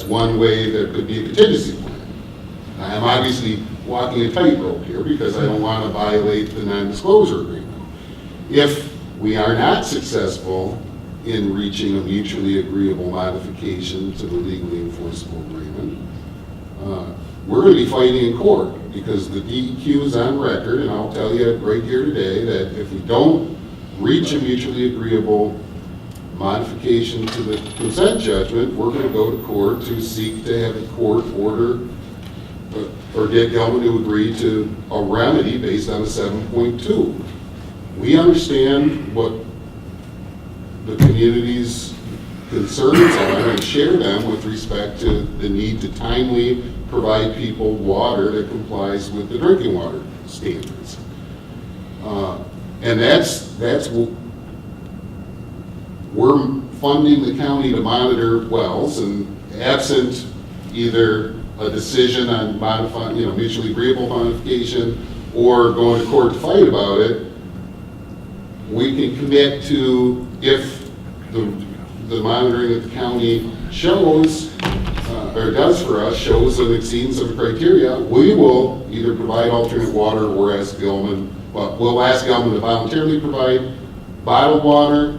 one way there could be a contingency plan. I'm obviously walking a tightrope here because I don't want to violate the non-disclosure agreement. If we are not successful in reaching a mutually agreeable modification to the legally enforceable agreement, we're going to be fighting in court because the DEQ is on record, and I'll tell you right here today that if we don't reach a mutually agreeable modification to the consent judgment, we're going to go to court to seek to have a court order or get Gelman to agree to a remedy based on the 7.2. We understand what the community's concerns are and share them with respect to the need to timely provide people water that complies with the drinking water standards. And that's what we're funding the county to monitor wells, and absent either a decision on modifying, mutually agreeable modification or going to court to fight about it, we can commit to, if the monitoring that the county shows, or does for us, shows an exceedance of the criteria, we will either provide alternate water or ask Gelman, well, we'll ask Gelman to voluntarily provide bottled water.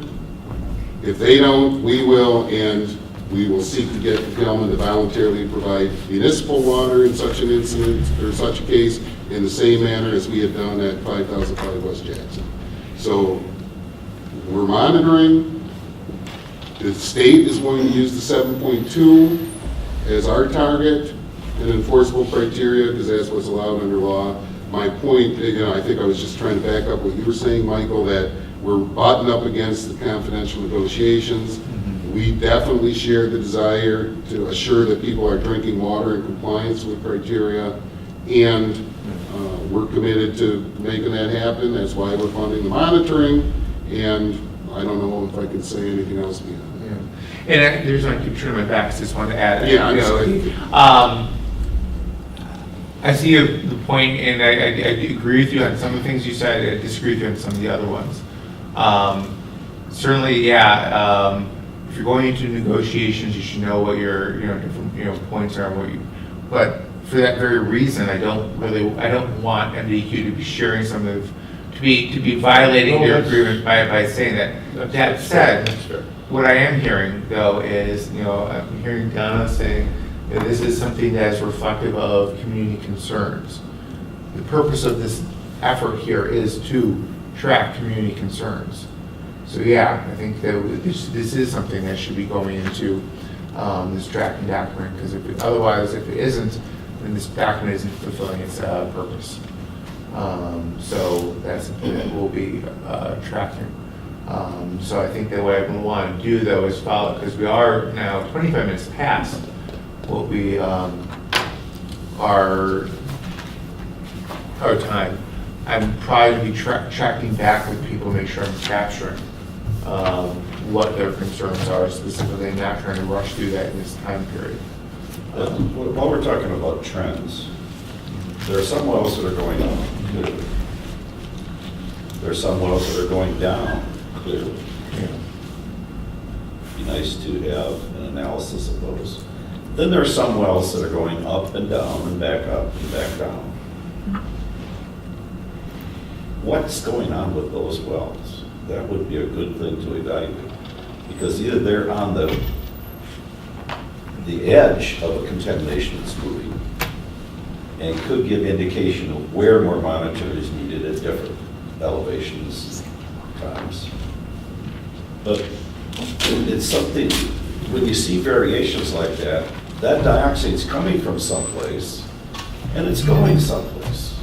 If they don't, we will, and we will seek to get Gelman to voluntarily provide municipal water in such an incident, or such a case, in the same manner as we have done at 5005 West Jackson. So we're monitoring. The state is going to use the 7.2 as our target and enforceable criteria because that's what's allowed under law. My point, I think I was just trying to back up what you were saying, Michael, that we're buttoned up against the confidential negotiations. We definitely share the desire to assure that people are drinking water in compliance with criteria, and we're committed to making that happen. That's why we're funding the monitoring, and I don't know if I can say anything else beyond that. And there's I keep turning my back, 'cause I just wanted to add, Yeah, you know, I see the point, and I agree with you on some of the things you said. I disagree with you on some of the other ones. Certainly, yeah. If you're going into negotiations, you should know what your different points are. But for that very reason, I don't want MDEQ to be sharing to be violating their agreement by saying that. That said, what I am hearing though is, I'm hearing Donna saying that this is something that is reflective of community concerns. The purpose of this effort here is to track community concerns. So yeah, I think that this is something that should be going into this tracking document, because otherwise, if it isn't, then this document isn't fulfilling its purpose. So that's something that we'll be tracking. So I think that what I want to do though is follow, because we are now 25 minutes past what we our time. I'm probably going to be tracking back with people to make sure I'm capturing what their concerns are specifically, and not trying to rush through that in this time period. While we're talking about trends, there are some wells that are going up, clearly. There are some wells that are going down, clearly. It'd be nice to have an analysis of those. Then there are some wells that are going up and down and back up and back down. What's going on with those wells? That would be a good thing to evaluate, because either they're on the edge of a contamination that's moving and could give indication of where more monitoring is needed at different elevations times. But it's something, when you see variations like that, that dioxine's coming from someplace and it's going someplace.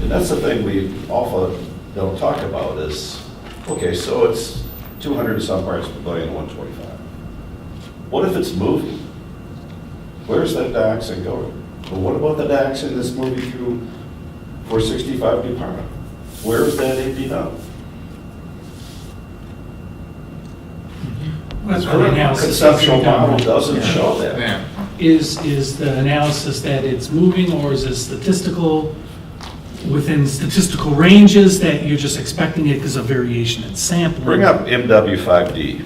And that's the thing we often don't talk about is, okay, so it's 200 and some parts per billion and 125. What if it's moving? Where's that dioxin going? But what about the dioxin that's moving through 465 DuPont? Where's that AP now? That's what the analysis Conceptual is done. model doesn't show that. Yeah. Is the analysis that it's moving, or is it statistical, within statistical ranges that you're just expecting it because of variation in sampling? Bring up MW5D.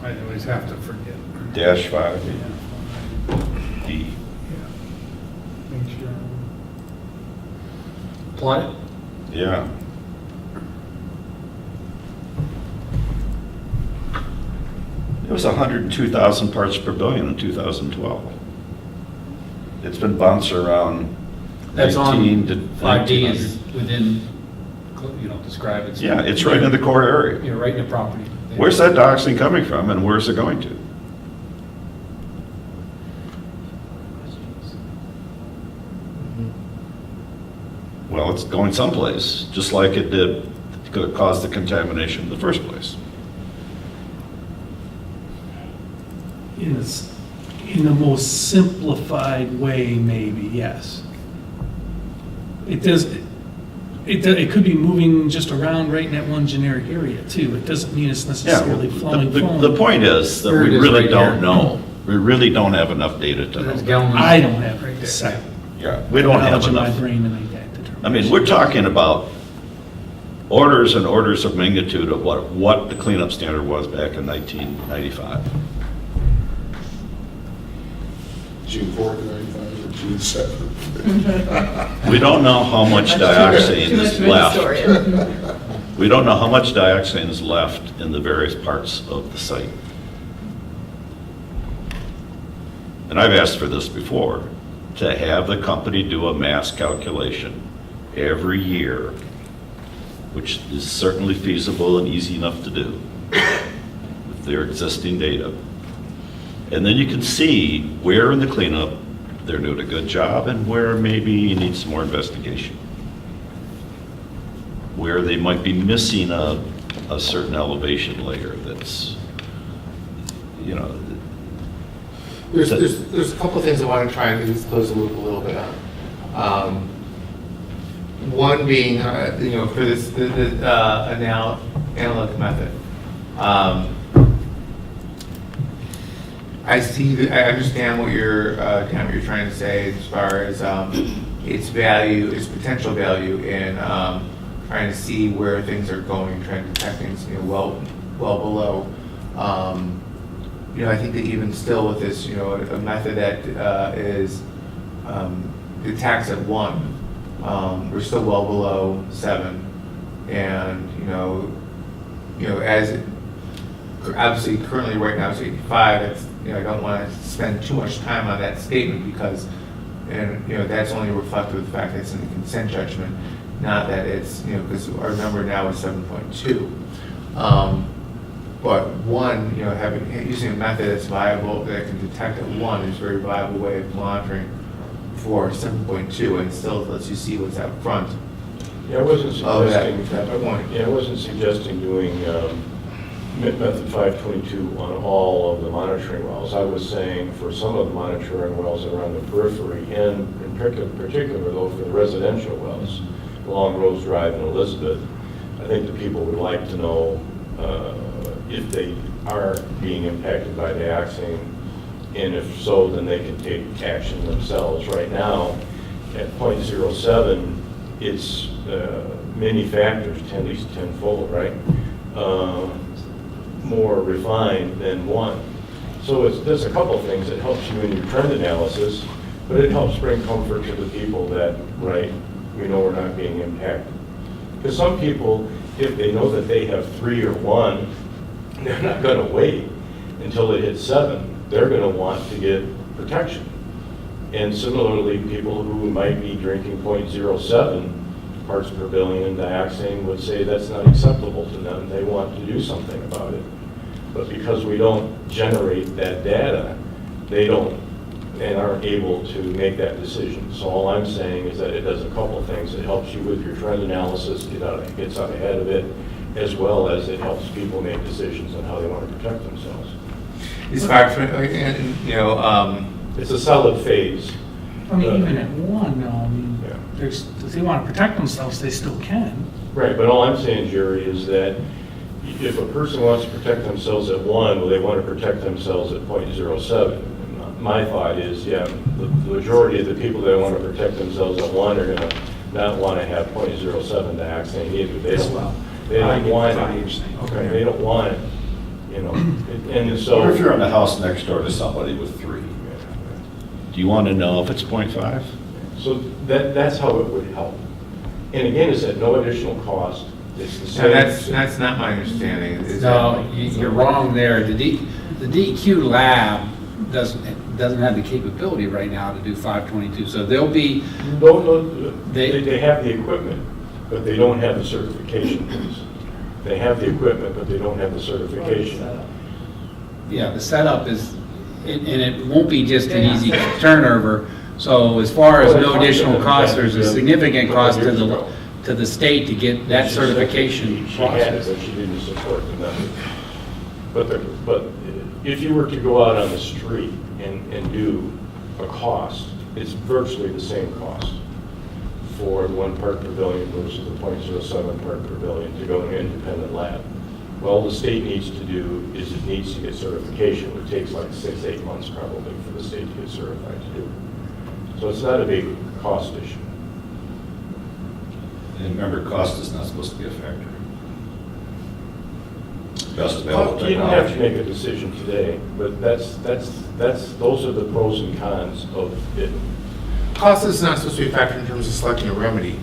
I always have to forget. Dash 5D. Make sure. Plot it? Yeah. It was 102,000 parts per billion in 2012. It's been bouncing around That's on 19 to 5D is 1900. within, describe it. Yeah, it's right in the core area. Yeah, right in the property. Where's that dioxin coming from and where's it going to? Well, it's going someplace, just like it did, could have caused the contamination in the first place. In the most simplified way, maybe, yes. It does, it could be moving just around right in that one generic area too. It doesn't mean it's necessarily flowing. The point is that Here it we is really right don't here. know. We really don't have enough data to That's know. Gelman's. I don't have Right the there. second Yeah, we don't have knowledge in my enough. brain to make that determination. I mean, we're talking about orders and orders of magnitude of what the cleanup standard was back in 1995. June 4th, 95, or June 7th. We don't know how much dioxane Too much is of a left. historian. We don't know how much dioxane is left in the various parts of the site. And I've asked for this before, to have the company do a mass calculation every year, which is certainly feasible and easy enough to do with their existing data. And then you can see where in the cleanup they're doing a good job and where maybe you need some more investigation. Where they might be missing a certain elevation layer that's, There's a couple of things I want to try and at least close the loop a little bit on. One being, for this analytic method. I understand what you're trying to say as far as its value, its potential value in trying to see where things are going, trying to detect things, well below. I think that even still with this, a method that is detects at 1, we're still well below 7, and as it, obviously currently right now it's 85. It's I don't want to spend too much time on that statement because, that's only reflective of the fact that it's in the consent judgment, not that it's because our number now is 7.2. But 1, using a method that's viable, that can detect at 1 is a very viable way of monitoring for 7.2, and still lets you see what's out front. Yeah, I wasn't suggesting, that point. I wasn't suggesting doing method 522 on all of the monitoring wells. I was saying for some of the monitoring wells that are on the periphery, and in particular though for the residential wells along Rose Drive and Elizabeth, I think the people would like to know if they are being impacted by dioxane, and if so, then they can take action themselves. Right now, at 0.07, it's many factors, at least tenfold, right? More refined than 1. So there's a couple things that helps you in your trend analysis, but it helps bring comfort to the people that, right, we know we're not being impacted. Because some people, if they know that they have 3 or 1, they're not going to wait until it hits 7. They're going to want to get protection. And similarly, people who might be drinking 0.07 parts per billion dioxane would say that's not acceptable to them. They want to do something about it. But because we don't generate that data, they don't and aren't able to make that decision. So all I'm saying is that it does a couple of things. It helps you with your trend analysis, gets out ahead of it, as well as it helps people make decisions on how they want to protect themselves. It's a solid phase. I mean, even at 1, though, if they want to protect themselves, they still can. Right, but all I'm saying, Jerry, is that if a person wants to protect themselves at 1, well, they want to protect themselves at 0.07. My thought is, the majority of the people that want to protect themselves at 1 are going to not want to have 0.07 dioxane either. They don't want it. Okay, they don't want it. And so. What if you're in the house next door to somebody with 3? Do you want to know if it's 0.5? So that's how it would help. And again, it's at no additional cost. It's the same. That's not my understanding. No, you're wrong there. The DEQ lab doesn't have the capability right now to do 522. So they'll be. They have the equipment, but they don't have the certification. They have the equipment, but they don't have the certification. Yeah, the setup is, and it won't be just an easy turnover. So as far as no additional cost, there's a significant cost to the state to get that certification process. She didn't support the method. But if you were to go out on the street and do a cost, it's virtually the same cost for 1 part per billion versus the 0.07 part per billion to go to an independent lab. Well, the state needs to do is it needs to get certification. It takes like 6-8 months probably for the state to get certified to do it. So it's not a big cost issue. And remember, cost is not supposed to be a factor. You don't have to make a decision today, but those are the pros and cons of it. Cost is not supposed to be a factor in terms of selecting a remedy,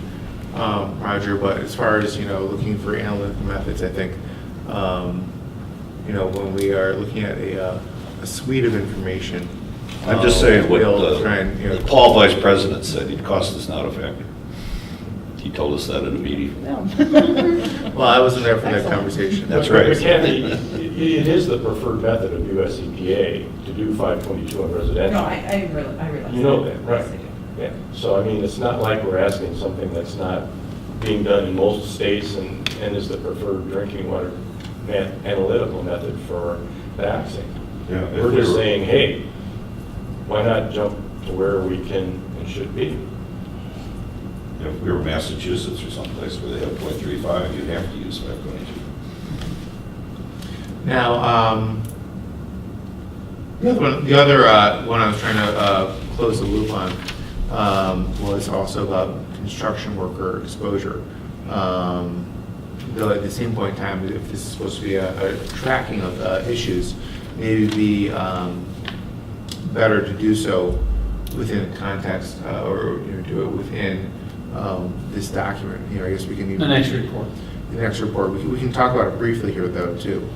Roger, but as far as, looking for analytical methods, I think, when we are looking at a suite of information. I'm just saying what the Paul Vice President said, cost is not a factor. He told us that in a meeting. Well, I wasn't there for that conversation. That's right. But Kathy, it is the preferred method of USEPA to do 522 on residential. No, I realize. You know that, right? Yes, I do. Yeah. So, I mean, it's not like we're asking something that's not being done in most states and is the preferred drinking water analytical method for dioxane. Yeah, We're just saying, hey, why not jump to where we can and should be? If we were Massachusetts or someplace where they have 0.35, you'd have to use 5.2. Now, the other one I was trying to close the loop on was also about construction worker exposure. Though at the same point in time, if this is supposed to be a tracking of issues, maybe it'd be better to do so within context or do it within this document. I guess we can even... The next report. The next report. We can talk about it briefly here, though, too,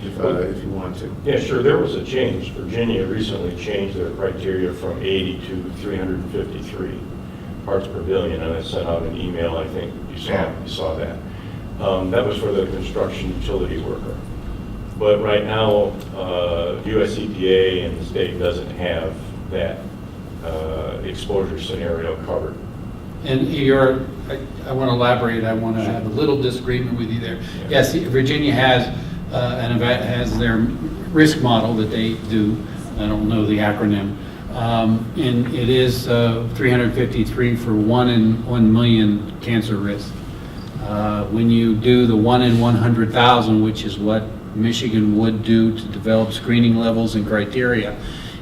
if you want to. Yeah, sure, there was a change. Virginia recently changed their criteria from 80 to 353 parts per billion, and I sent out an email, I think you saw that. That was for the construction utility worker. But right now, US EPA and the state doesn't have that exposure scenario covered. And I want to elaborate, I want to have a little disagreement with you there. Yes, Virginia has their risk model that they do, I don't know the acronym, and it is 353 for 1 in 1 million cancer risk. When you do the 1 in 100,000, which is what Michigan would do to develop screening levels and criteria,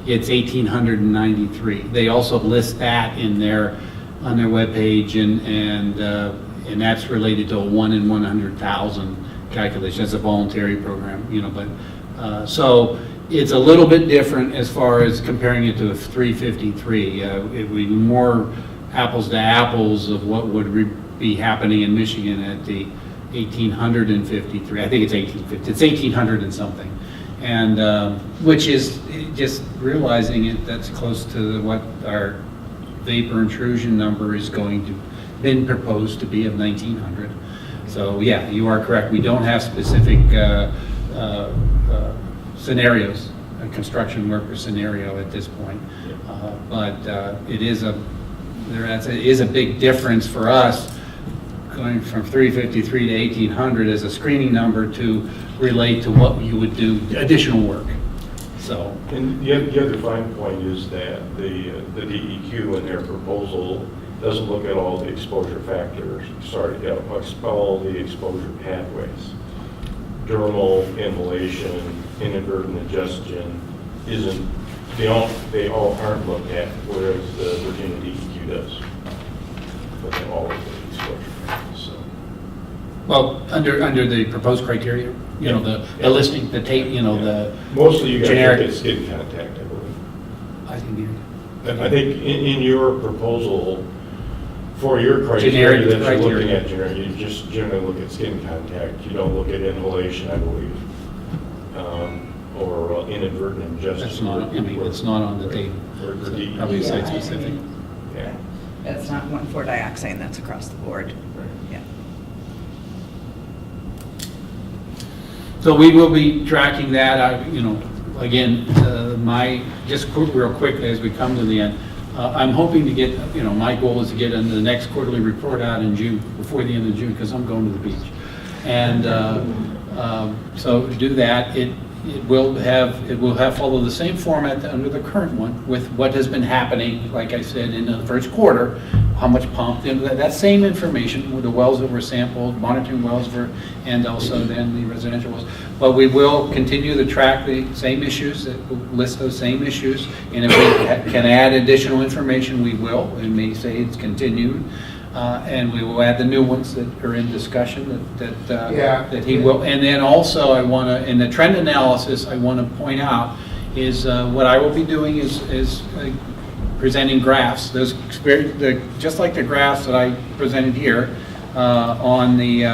it's 1,893. They also list that on their webpage, and that's related to a 1 in 100,000 calculation. That's a voluntary program, but so it's a little bit different as far as comparing it to a 353. It would be more apples to apples of what would be happening in Michigan at the 1,853. I think it's 1,850. It's 1,800 and something, and which is just realizing it. That's close to what our vapor intrusion number is been proposed to be of 1,900. So yeah, you are correct. We don't have specific scenarios, a construction worker scenario at this point, but it is a big difference for us going from 353 to 1,800 as a screening number to relate to what you would do additional work. So, and the other fine point is that the DEQ in their proposal doesn't look at all the exposure factors, all the exposure pathways. Dermal, inhalation, inadvertent ingestion they all aren't looked at, whereas the Virginia DEQ does. Look at all of the exposure factors. So. Well, under the proposed criteria, the listing, the tape, the mostly you guys generic look at skin contact, I believe. I think in your proposal for your criteria that you're looking at, you just generally look at skin contact. You don't look at inhalation, I believe, or inadvertent ingestion. That's not. It's not on the tape. So probably site specific. Yeah. That's not one for dioxane. That's across the board. Right. Yeah. So we will be tracking that. Again, just real quickly as we come to the end, I'm hoping to get, my goal is to get the next quarterly report out in June, before the end of June, because I'm going to the beach. And so to do that, it will have follow the same format under the current one with what has been happening, like I said, in the first quarter, how much pumped into that same information with the wells that were sampled, monitoring wells and also then the residential wells. But we will continue to track the same issues, list those same issues, and if we can add additional information, we will. We may say it's continued. And we will add the new ones that are in discussion that he will. And then also I want to, in the trend analysis, I want to point out is what I will be doing is presenting graphs. Those just like the graphs that I presented here on the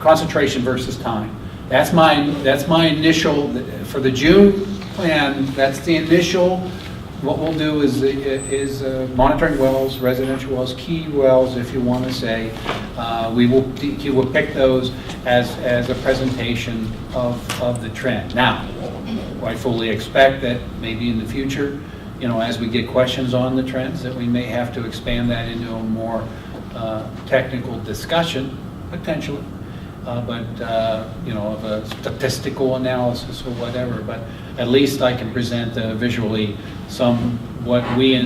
concentration versus time. That's my initial for the June plan. That's the initial. What we'll do is monitoring wells, residential wells, key wells, if you want to say. DEQ will pick those as a presentation of the trend. Now, I fully expect that maybe in the future, as we get questions on the trends, that we may have to expand that into a more technical discussion, potentially. of a statistical analysis or whatever, but at least I can present visually what we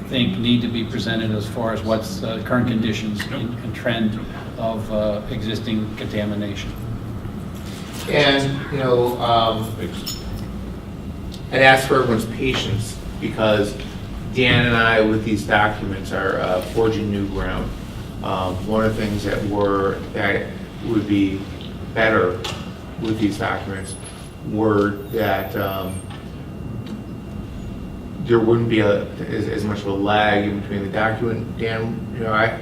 think need to be presented as far as what's current conditions and trend of existing contamination. And, I'd ask for everyone's patience because Dan and I, with these documents, are forging new ground. One of the things that would be better with these documents were that there wouldn't be as much of a lag in between the document. Dan, I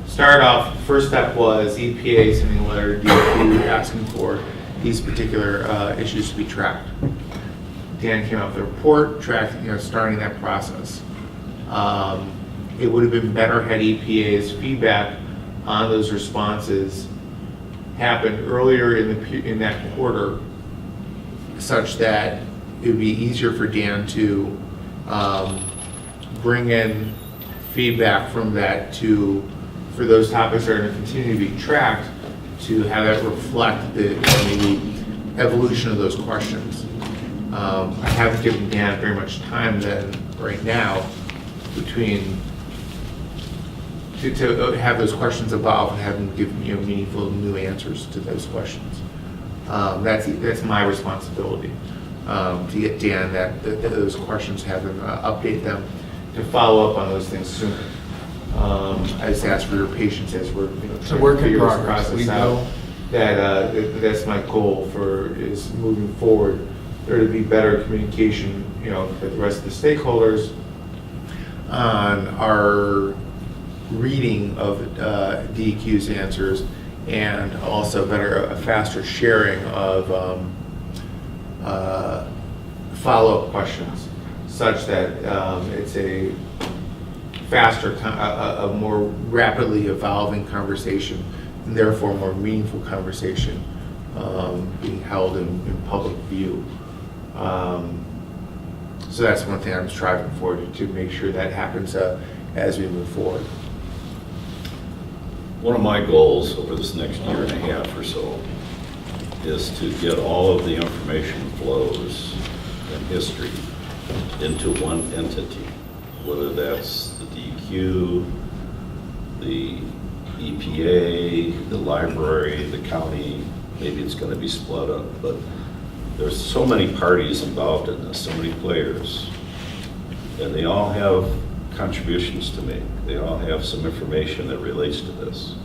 started off, first step was EPA sending a letter to DEQ asking for these particular issues to be tracked. Dan came out with a report, tracked, starting that process. It would have been better had EPA's feedback on those responses happened earlier in that quarter, such that it would be easier for Dan to bring in feedback from that for those topics that are going to continue to be tracked, to have that reflect the evolution of those questions. I haven't given Dan very much time then, right now, to have those questions evolve and have them give meaningful new answers to those questions. That's my responsibility, to get Dan those questions, have him update them, to follow up on those things sooner. I just ask for your patience as we're It's a work in progress. That's my goal is moving forward. There to be better communication, with the rest of the stakeholders on our reading of DEQ's answers, and also a faster sharing of follow-up questions, such that it's a faster, a more rapidly evolving conversation, and therefore more meaningful conversation being held in public view. So that's one thing I'm striving for, to make sure that happens as we move forward. One of my goals over this next year and a half or so is to get all of the information flows and history into one entity, whether that's the DEQ, the EPA, the library, the county. Maybe it's going to be split up, but there's so many parties involved in this, so many players, and they all have contributions to make. They all have some information that relates to this.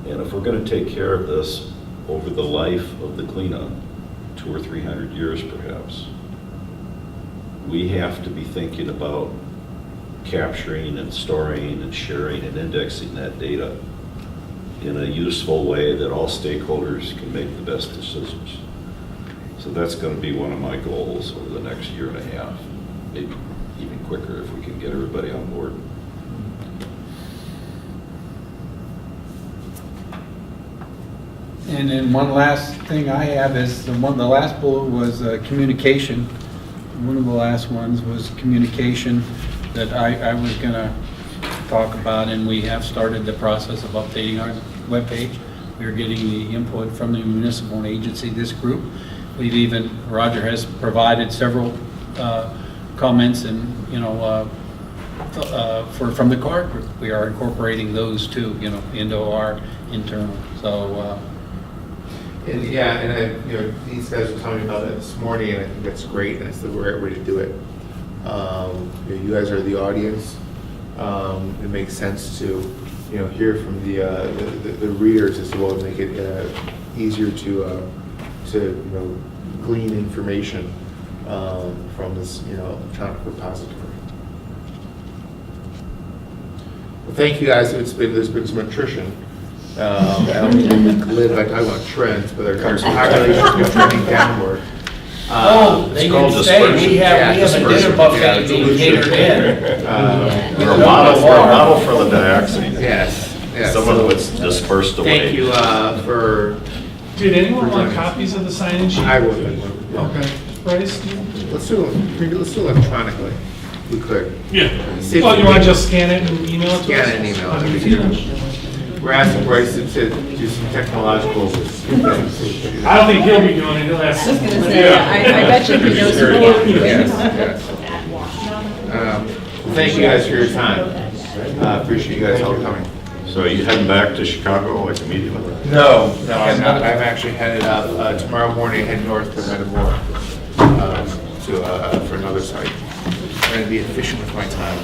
And if we're going to take care of this over the life of the cleanup, 200 or 300 years perhaps, we have to be thinking about capturing and storing and sharing and indexing that data in a useful way that all stakeholders can make the best decisions. So that's going to be one of my goals over the next year and a half, maybe even quicker if we can get everybody on board. And then one last thing I have is the last bullet was communication. One of the last ones was communication that I was going to talk about, and we have started the process of updating our webpage. We're getting the input from the municipal agency, this group. Roger has provided several comments and, from the card group. We are incorporating those too, into our internal. So, these guys were telling me about it this morning, and I think that's great. That's the right way to do it. You guys are the audience. It makes sense to, hear from the readers as well, to make it easier to glean information from this, electronic repository. Well, thank you guys. There's been some attrition. I don't think we live by talking about trends, but there's populations been trending downward. they didn't say, we have a dinner buffet being catered in. We're a model for the dioxane. Yes. Some of it's dispersed away. Thank you for... Did anyone want copies of the sign-in sheet? I would. Okay. Bryce? Let's do it electronically. We could. Yeah. Well, you want to just scan it and email it to us? Scan it and email it. We're asking Bryce to do some technological things. I don't think he'll be doing it, he'll have. I was gonna say, I bet you he knows more. Yes. Thank you guys for your time. Appreciate you guys all coming. So are you heading back to Chicago like immediately? No, I'm not. I'm actually headed up tomorrow morning, head north to Metamora for another site. Trying to be efficient with my time.